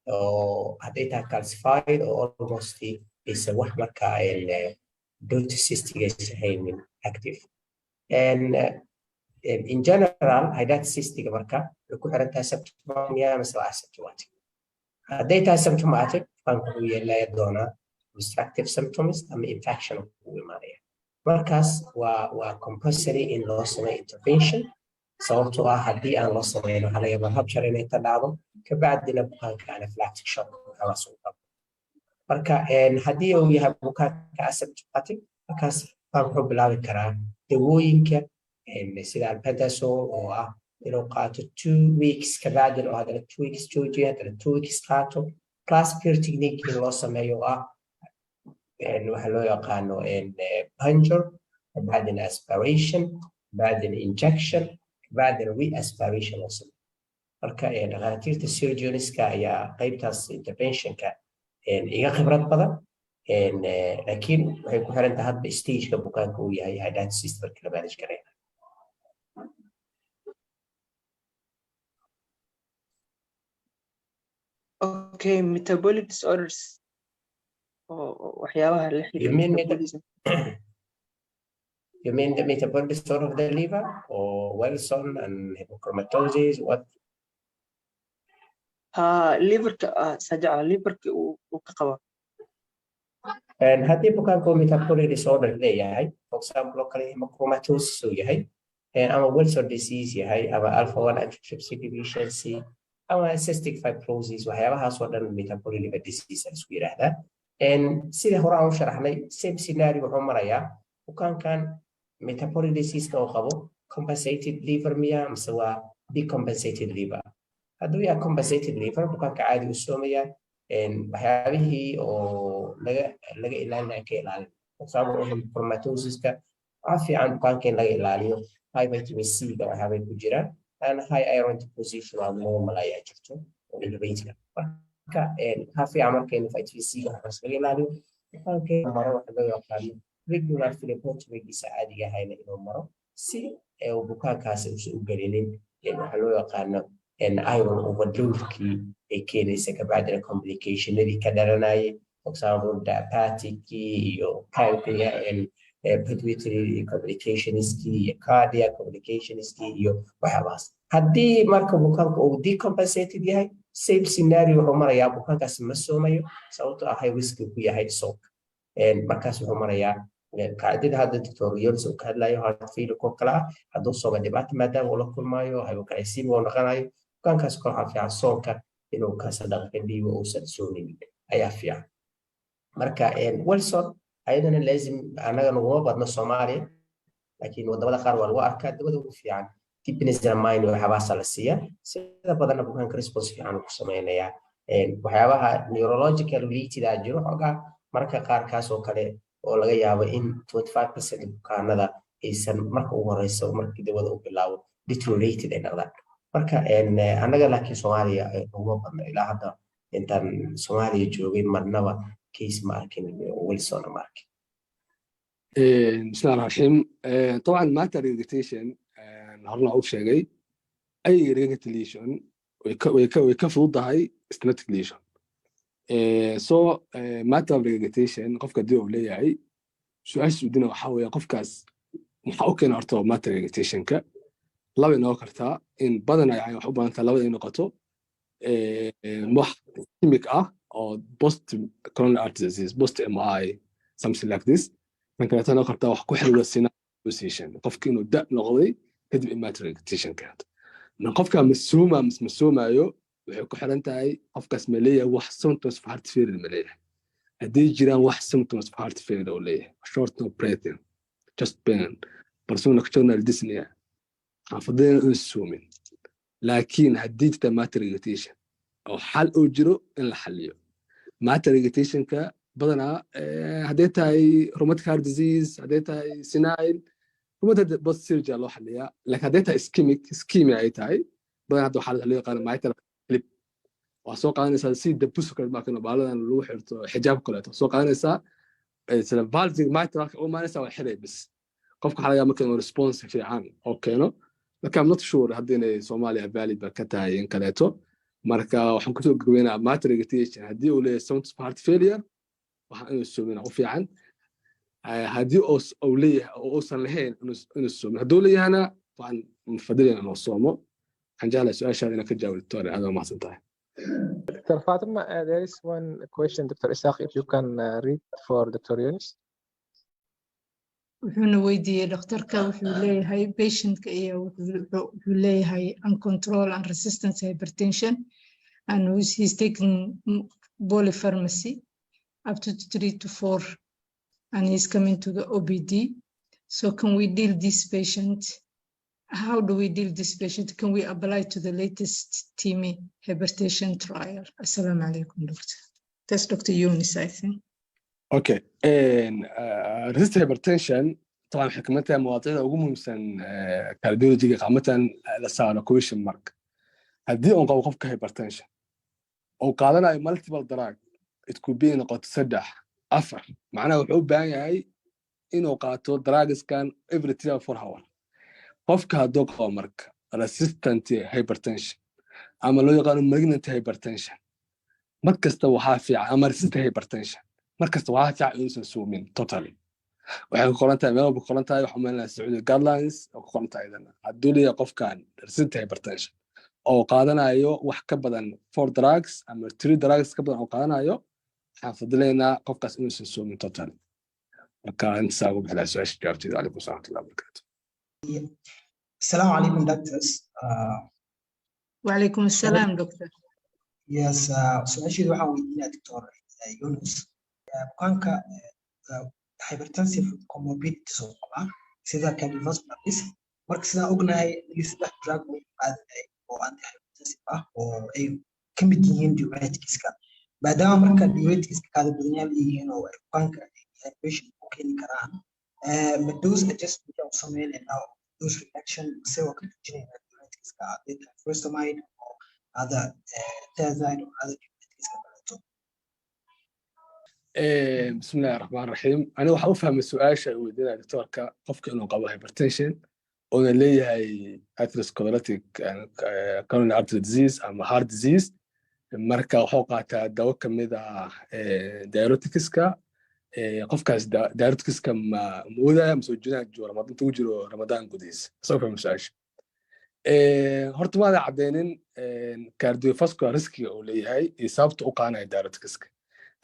أو هديتها calcified أو almost يسوي مركا due to cystic هي من active. In general, hydatid cystiga marka way ku xiran tahay symptomatic ama asymptomatic. Hadday tahay symptomatic, bukaanku wuxuu yeelaya doonaa obstructive symptoms ama infection uu imaanaya. Markaas waa compulsory in loo sameeyo intervention sababtoo ah haddii aan loo sameyn waxaa laga yaabaa rupture inay ka dhacdo kabacdina bukaanka anaphylactic shock waxaa soo qabo. Marka haddii uu yahay bukaanka asymptomatic, markaas bukaanku wuxuu bilaabi karaa dawooyinka sida albendazole oo ah inuu qaato 2 weeks kabacdina oo hadana 2 weeks joojiyo hadana 2 weeks qaato plus peer technique in loo sameeyo ah waxa loo yaqaano puncture بعدين aspiration بعدين injection بعدين re-aspiration oo sameeyo marka dhakhaatiirta surgeonska ayaa qaybtaas interventionka iga khibrad badan laakiin waxay ku xiran tahay hadba stageka bukaanka uu yahay hydatid cyst marka la manage karayo. Okay, metabolic disorders. waxyaabaha la xiriira metabolism. You mean the metabolic disorder of the liver or Wilson and hemochromatosis? What? Liverka sajaca liverka uu ka qabo. Haddii bukaanku metabolic disorder leeyahay, for example, kale hemochromatosis uu yahay, ama Wilson disease yahay, ama alpha-1 antitrypsin deficiency, ama cystic fibrosis, waxyaabahaas oo dhan metabolic liver disease isku yiraahdaa. Sida hore aan u sharaxnay, same scenario wuxuu marayaa bukaankan metabolic disease-ka uu qabo compensated liver miya mise waa decompensated liver. Hadduu yahay compensated liver, bukaanka caadi u soomaya waxyaabihii oo laga ilaalinaya ka ilaalin. For example, hemochromatosis-ka waxaa fiican bukaanka in laga ilaaliyo high vitamin C-ga waxyaabay ku jiraan and high iron deposition waa normal ayaa jirto oo elevated. Marka waxaa fiican marka in vitamin C-ga waxaas laga ilaaliyo bukaanka maro waxa loo yaqaano regular phlebotomy-giisa caadiga ahayna inuu maro si uu bukaankaasi uusan u gelinin waxa loo yaqaano iron overload-kii ay keenaysa kabacdina complicationadii ka dhalanayay for example diabetic iyo pituitary communicationskii iyo cardiac communicationskii iyo waxyaabahaas haddii marka bukaanku uu decompensated yahay same scenario wuxuu marayaa bukaankaasi ma soomayo sababtoo ah high risk ku yahay soonk markaas wuxuu marayaa qaacidada hadda doctor Yones uu ka hadlayo heart failure koo kale ah hadduu soomo dhibaato maadaama uu la kulmaayo hypoglycemia uu noqonayo bukaankaas kor waxaa fiican soonka inuu ka sadaqo dhiibo uusan soomin ayaa fiican marka Wilson ayadana laazim anaga naguma badno Soomaaliya laakiin wadamada qaar waa lagu arkaa dawada ugu fiican dipinizamine waxyaabahaas la siiya sida badanna bukaanka response fiican ku sameynaya waxyaabaha neurological related ah jiro xogaa marka qaarkaas oo kale oo laga yaabo in 25% bukaanada aysan marka ugu horeyso markii dawada u bilaabo deteriorated ay noqdaan marka anaga laakiin Soomaaliya naguma badno ilaa hadda intaan Soomaaliya joogay marnaba case ما أركين ويلسون ما أركين. بسم الله الرحمن الرحيم. طبعا matter irritation هرنا أول شيء أي irritation ويكفوضها systematic lesion. so matter irritation قف كديه ولا أي سؤال سودنا وحاول قف كاس محاوكين أرتو matter irritation ك لا بنوكرتها إن بدنا يعني حب أنت لا بدنا نقطه مح كيميك or post coronary artery disease, post MI, something like this. من كانت أنا قرأت واحد كحل والسينال position. قف كأنه دق نقضي كذب immaterial irritation كانت. من قف كان مسومة أيو وكحل أنت أي قف كاسمالية واحد symptoms في heart failure المالية. هدي جيران واحد symptoms في heart failure أولية. short no breathing, chest pain, برسون nocturnal dyspnea. حافظين نسومين. لكن هديت immaterial irritation أو حل أجره إن الحليه. matter irritation ka badana haday tahay rheumatic heart disease haday tahay senile rheumatic post surgery loo xaliyaa laakiin haday tahay ischemia ay tahay badana hadda waxa la yaqaan mitral clip waa soo qaadanaysaa si dabbuska marka baaladan lagu xirto xijaab kaleeto soo qaadanaysaa isla valve mitral oo maanaysa waa xiray bis qofka waxa laga yaabaa inuu response fiican oo keeno laakiin I'm not sure haddii inay Soomaaliya valid ba ka tahay in kaleeto marka waxaan ku soo gudbinaa matter irritation haddii uu leeyahay symptoms of heart failure waxa inuu soomin u fiican haddii uu leeyahay oo uusan lahayn inuu soomin hadduu leeyahana waxaan mufadilina inuu soomo waxaan jeclahay su-aashaada inaan ka jawaabo doctor aad waa mahadsan tahay Dr. Fatima, there is one question, Dr. Isaac, if you can read for Dr. Yones. wuxuuna weydiiyey dhakhtarka wuxuu leeyahay patientka iyo wuxuu leeyahay uncontrolled and resistant hypertension and he's taking polypharmacy up to 3 to 4 and he's coming to the OBD. So can we deal this patient? How do we deal this patient? Can we apply to the latest TIMI hypertension trial? Assalamu alaikum, doctor. That's Dr. Yones, I think. Okay. resistant hypertension طبعا حكمتها مواضيع ugu muhiimsan cardiology qamatan la saaro question mark haddii uu qabo qofka hypertension oo qaadanayo multiple drug it could be noqoto 3 4 macnaha wuxuu u baahan yahay inuu qaato drugskan every 3 or 4 hours qofka hadduu qabo marka resistant hypertension ama loo yaqaan malignant hypertension markasta waxaa fiican ama resistant hypertension markasta waxaa fiican inuusan soomin totally waxay ku qoran tahay meel walba ku qoran tahay waxa meelna Saudi guidelines oo ku qoran tahay idana hadduu leeyahay qofkan resistant hypertension oo qaadanayo wax ka badan 4 drugs ama 3 drugs ka badan oo qaadanayo waxaan fadleynaa qofkaas inuusan soomin totally marka inta ugu bixilaa su-aasha jawaabteeda calaykum salaam wa barakatuh السلام عليكم doctors. وعليكم السلام دكتور. Yes, سؤالي waxaan weydiinaa Dr. Yones. Bukaanka hypertensive comorbidities oo qaba sida cardiovascular risk marka sidaan ognahay saddex drug oo qaadanay oo antihypertensive ah oo ay ka mid yihiin diuretics-ka maadaama marka diuretics-ka qaada badan yahay yihiin oo bukaanka hypertension ku keeni karaan dose adjustment oo sameynayna dose reduction isagoo ka joojinayna diuretics-ka furosemide or other thiazide or other diuretics-ka kaleeto. بسم الله الرحمن الرحيم أنا واحد أفهم السؤال شيء ودينا دكتور كقف إنه قبل hypertension أنا ليه هي atherosclerotic coronary artery disease أما heart disease marka وحوقات الدواء كميدا diuretics qofkaas diuretics-ka ma moodaya masoo jeedaan jiro ramadaan intuu jiro ramadaan gudihiisa soo fahmo su-aasha horta maada cadeynin cardiovascular riskiga uu leeyahay iyo sababta u qaanaya diuretics-ka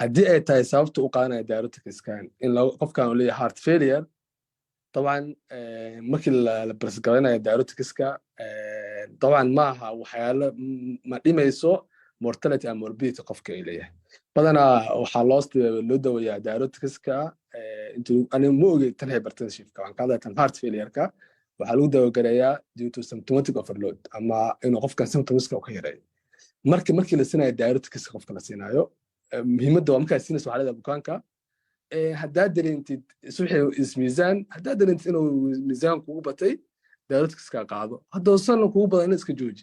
haddii ay tahay sababta u qaanaya diuretics-kan in qofkan uu leeyahay heart failure طبعا markii la barsgalaynayo diuretics-ka طبعا maaha waxyaalo ma dhimayso mortality and morbidity qofka ay leeyahay badanaa waxaa loo daweeyaa diuretics-ka intuu aniga ma ogeyn tan hypertensive-ka waxaan ka hadlaya tan heart failure-ka waxaa lagu dawagareeyaa due to symptomatic overload ama inuu qofkan symptomska ka yareeyo markii la siinayo diuretics-ka qofka la siinayo muhiimadda waa markaa siinaysa waxaa leedahay bukaanka haddaad dareentid subaxii ismiisaan haddaad dareentid inuu miisaan kugu batay diuretics-ka qaado haddoosan kugu badan iska jooji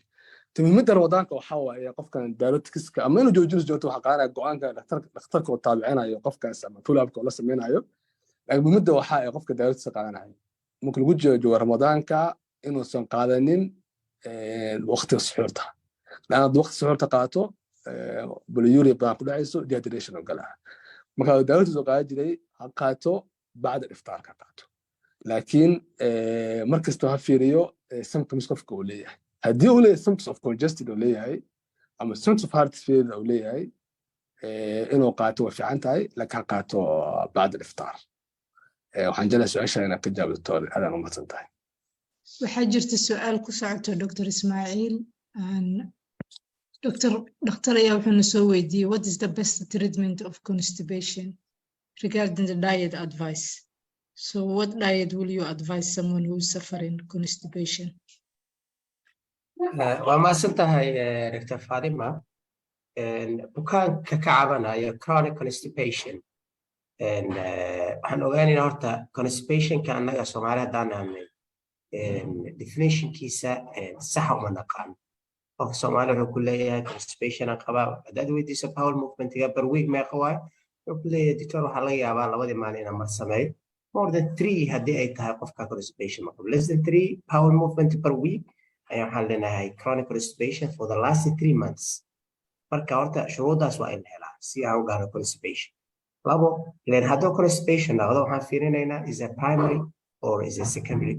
muhiimadda ramadaanka waxaa waaye qofkan diuretics-ka ama inuu joojinayso joogto waxaa qaadanaya go-aanka dhakhtarka oo taabicinayo qofkaas ama follow-up-ka oo la sameynayo laakiin muhiimadda waxaa ay qofka diuretics-ka qaadanayo marka lagu joogo ramadaanka inuusan qaadanin waqtiga suxuurta laana waqti suxuurta qaato polyuria badan ku dhacayso dehydration oo galaha marka diuretics oo qaadan jiray ha qaato bacda iftaarka qaato laakiin markasta ha fiiriyo symptoms qofka uu leeyahay haddii uu leeyahay symptoms of congested uu leeyahay ama symptoms of heart failure uu leeyahay inuu qaato way fiican tahay laakiin ha qaato bacda iftaar waxaan jeclahay su-aasha inaad ka jawaabto doctor aadaan u mahadsan tahay waxaa jirta su-aal ku socoto Dr. Ismaaciil Dr. ayaa wuxuuna soo weydiiyey what is the best treatment of constipation regarding the diet advice so what diet will you advise someone who is suffering constipation waa mahadsan tahay Dr. Fatima bukaanka ka cabanaya chronic constipation waxaan ogaanaynaa horta constipationka annaga Soomaali haddaan nahnay definitionkiisa sax uma naqaan qof Soomaali wuxuu ku leeyahay constipation aan qabaa haddaad weydiiso bowel movement-ga per week meeqa waaye wuxuu ku leeyahay doctor waxaa laga yaabaa labadii maalin inaan mar sameeyo more than 3 haddii ay tahay qofka constipation ma qabo less than 3 bowel movement per week ayaa waxaan leenahay chronic constipation for the last 3 months marka horta shuruudaas waa in la helaa si aan u gaaro constipation labo ileen hadduu constipation noqdo waxaan fiirinaynaa is a primary or is a secondary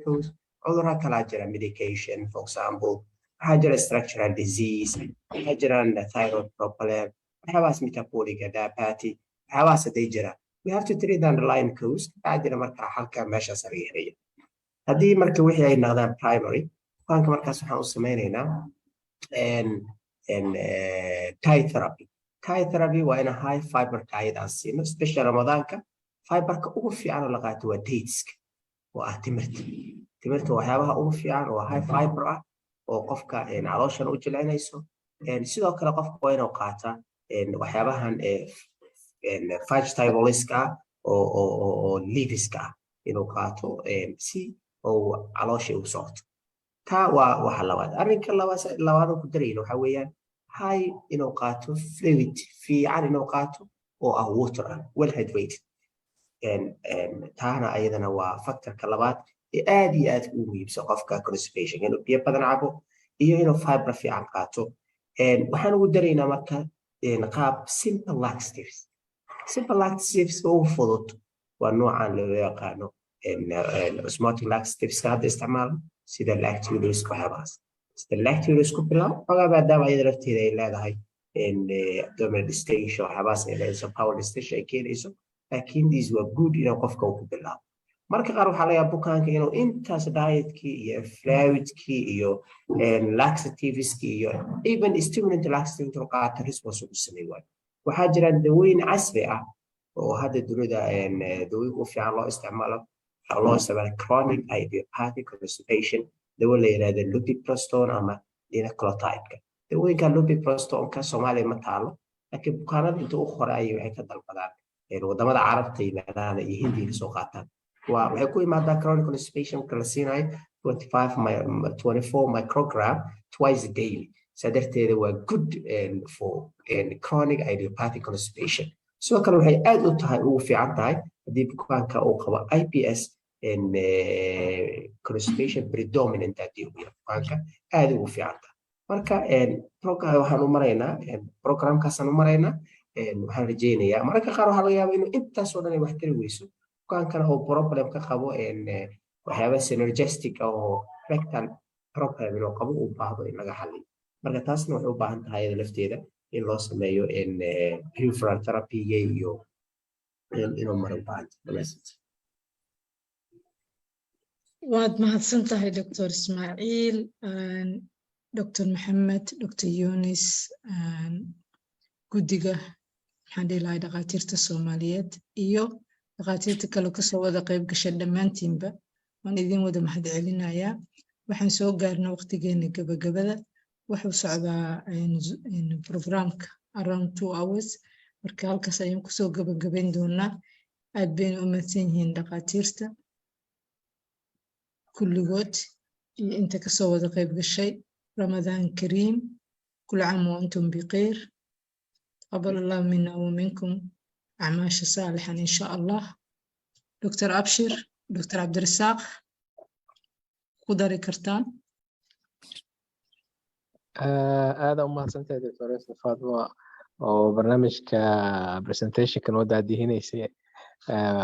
cause cudurra kalaa jira medication for example waxaa jira structural disease waxaa jiraan thyroid problem waxyaabahaas metabolic diabetes waxyaabahaas hadday jiraan we have to treat the underlying cause waxaa jira markaa halka meeshaas laga helaya haddii marka wixii ay noqdaan primary bukaanka markaas waxaan u sameynaynaa diet therapy waa ina high fiber diet aan siino especially ramadaanka fiberka ugu fiican oo la qaato waa dateska oo ah timirta waxyaabaha ugu fiican oo high fiber ah oo qofka calooshan u jilcinayso sidoo kale qofka waa inuu qaataa waxyaabahan vegetable-iska oo leafiska ah inuu qaato si oo caloosha u socoto taa waa waxa labaad arrinka labaad ku darayna waxa weeyaan high inuu qaato fluid fiican inuu qaato oo ah water well hydrated taana ayadana waa factorka labaad ee aad iyo aad ugu muhiimsan qofka constipation inuu biyo badan cabo iyo inuu fiber fiican qaato waxaan ugu daraynaa marka qaab simple laxatives oo fudud waa noocan loo yaqaano osmotic laxatives hadda isticmaalo sida lactulose waxyaabahaas sida lactulose ku bilaab xogaa maadaama ayada lafteeda ay leedahay abdominal distension waxyaabahaas ay leedahay bowel distension ay keenayso laakiin these were good inuu qofka uu ku bilaabo marka qaar waxaa laga yaabaa bukaanka inuu intaas dietkii iyo fluidkii iyo laxativeski iyo even stimulant laxative intuu qaato response ugu samey waayo waxaa jiraan dawooyin casri ah oo hadda dunida dawooyin u fiican loo isticmaalo chronic idiopathic constipation dawo la yidhahda lubiprostone ama linaclotide-ka dawooyinka lubiprostone-ka Soomaaliya ma taalo laakiin bukaanada inta u hore ayay waxay ka dalbadaan wadamada carabta yimaadaan iyo hindiga kasoo qaataan waxay ku imaadaa chronic constipation marka la siinayo 24 microgram twice daily saa darteeda waa good for chronic idiopathic constipation sidoo kale waxay aad u tahay ugu fiican tahay haddii bukaanka uu qabo IBS constipation predominant haddii uu yahay bukaanka aad ugu fiican tahay marka waxaan u maraynaa programkaasaan u maraynaa waxaan rajaynayaa mararka qaar waxaa laga yaabaa inuu intaasoo dhan ay wax tari weyso bukaankana uu problem ka qabo waxyaaba synergistic oo rectal problem inuu qabo uu baahdo in laga xaliyo marka taasna waxay u baahan tahay iyada lafteeda in loo sameeyo peripheral therapy iyo inuu maro u baahan tahay waad mahadsan tahay Dr. Ismaaciil Dr. Maxamed Dr. Yunis guddiga maxaan dhihi lahaa dhaqaatiirta Soomaaliyeed iyo dhaqaatiirta kale kasoo wada qayb gashay dhammaantiinba waan idin wada mahadcelinayaa waxaan soo gaarnay waqtigeena gabagabada wuxuu socdaa programka around 2 hours marka halkaas ayaan kusoo gabagabayn doonaa aad bayna u mahadsan yihiin dhaqaatiirta kulligood iyo inta kasoo wada qayb gashay Ramadan Kariim كل عام وأنتم بخير قبل الله منا ومنكم أعمال صالحة إن شاء الله دكتور أبشر دكتور عبد الرزاق قدري كرتان هذا mahadsantahay دكتور فاطمة وبرنامجka presentation-kan oo daadihinaysa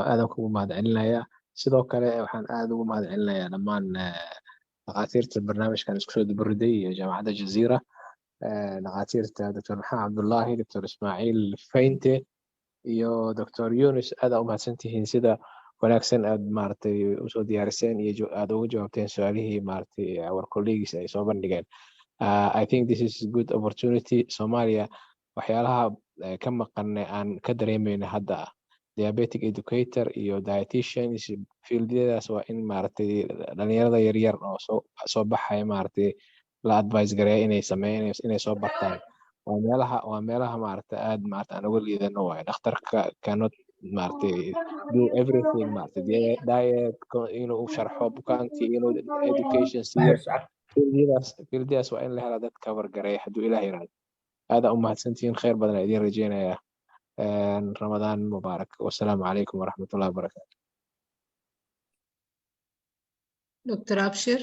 aadan kugu mahadcelinayaa sidoo kale waxaan aad ugu mahadcelinayaa dhammaan dhaqaatiirta barnaamijkan isku soo dibariday iyo jaamacadda Jazeera dhaqaatiirta Dr. Maxamed Cabdullaahi Dr. Ismaaciil Faynte iyo Dr. Yunis aad u mahadsantihiin sida wanaagsan aad maartay u soo diyaariseen iyo aad uga jawaabteen su'aalihii maartay our colleagues ay soo bandhigeen I think this is a good opportunity Soomaaliya waxyaalaha ka maqan aan ka dareemayna hadda diabetic educator iyo dietitian fieldyadaas waa in maartay dhalinyarada yaryar oo soo baxay maartay la advice gareeyo inay sameeyaan inay soo bartaan waa meelaha maartay aad maartay aan uga liidano waay dhakhtarka cannot maartay do everything maartay diet inuu sharxo bukaankii inuu education siiyo fieldyadaas waa in la helo dad cover gareeya hadduu ilaahay yiraahdo aad u mahadsantihiin khayr badan idin rajeynayaa رمضان مبارك والسلام عليكم ورحمة الله وبركاته دكتور أبشر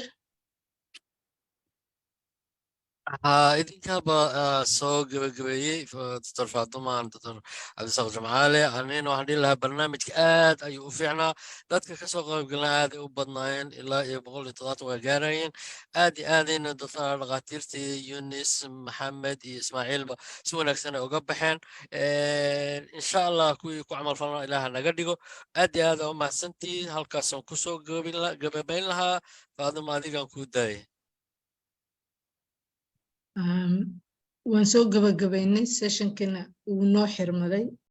idinkaaba soo gabagabeeyey Dr. Faatuma Dr. Cabdisaaq Jimcaale anina waxaan dhihi lahaa barnaamijka aad ayuu u fiicnaa dadka kasoo qaybgalna aad ay u badnaayeen ilaa iyo 170 waa gaarayeen aad iyo aadayna dhaqaatiirtii Yunis Maxamed iyo Ismaaciilba si wanaagsan ay uga baxeen insha Allah kuwii ku camal falana ilaaha naga dhigo aad iyo aad u mahadsantihiin halkaasaan kusoo gababayn lahaa Faatuma adigaan kuu daayay waan soo gabagabaynay session-kana uu noo xirmaday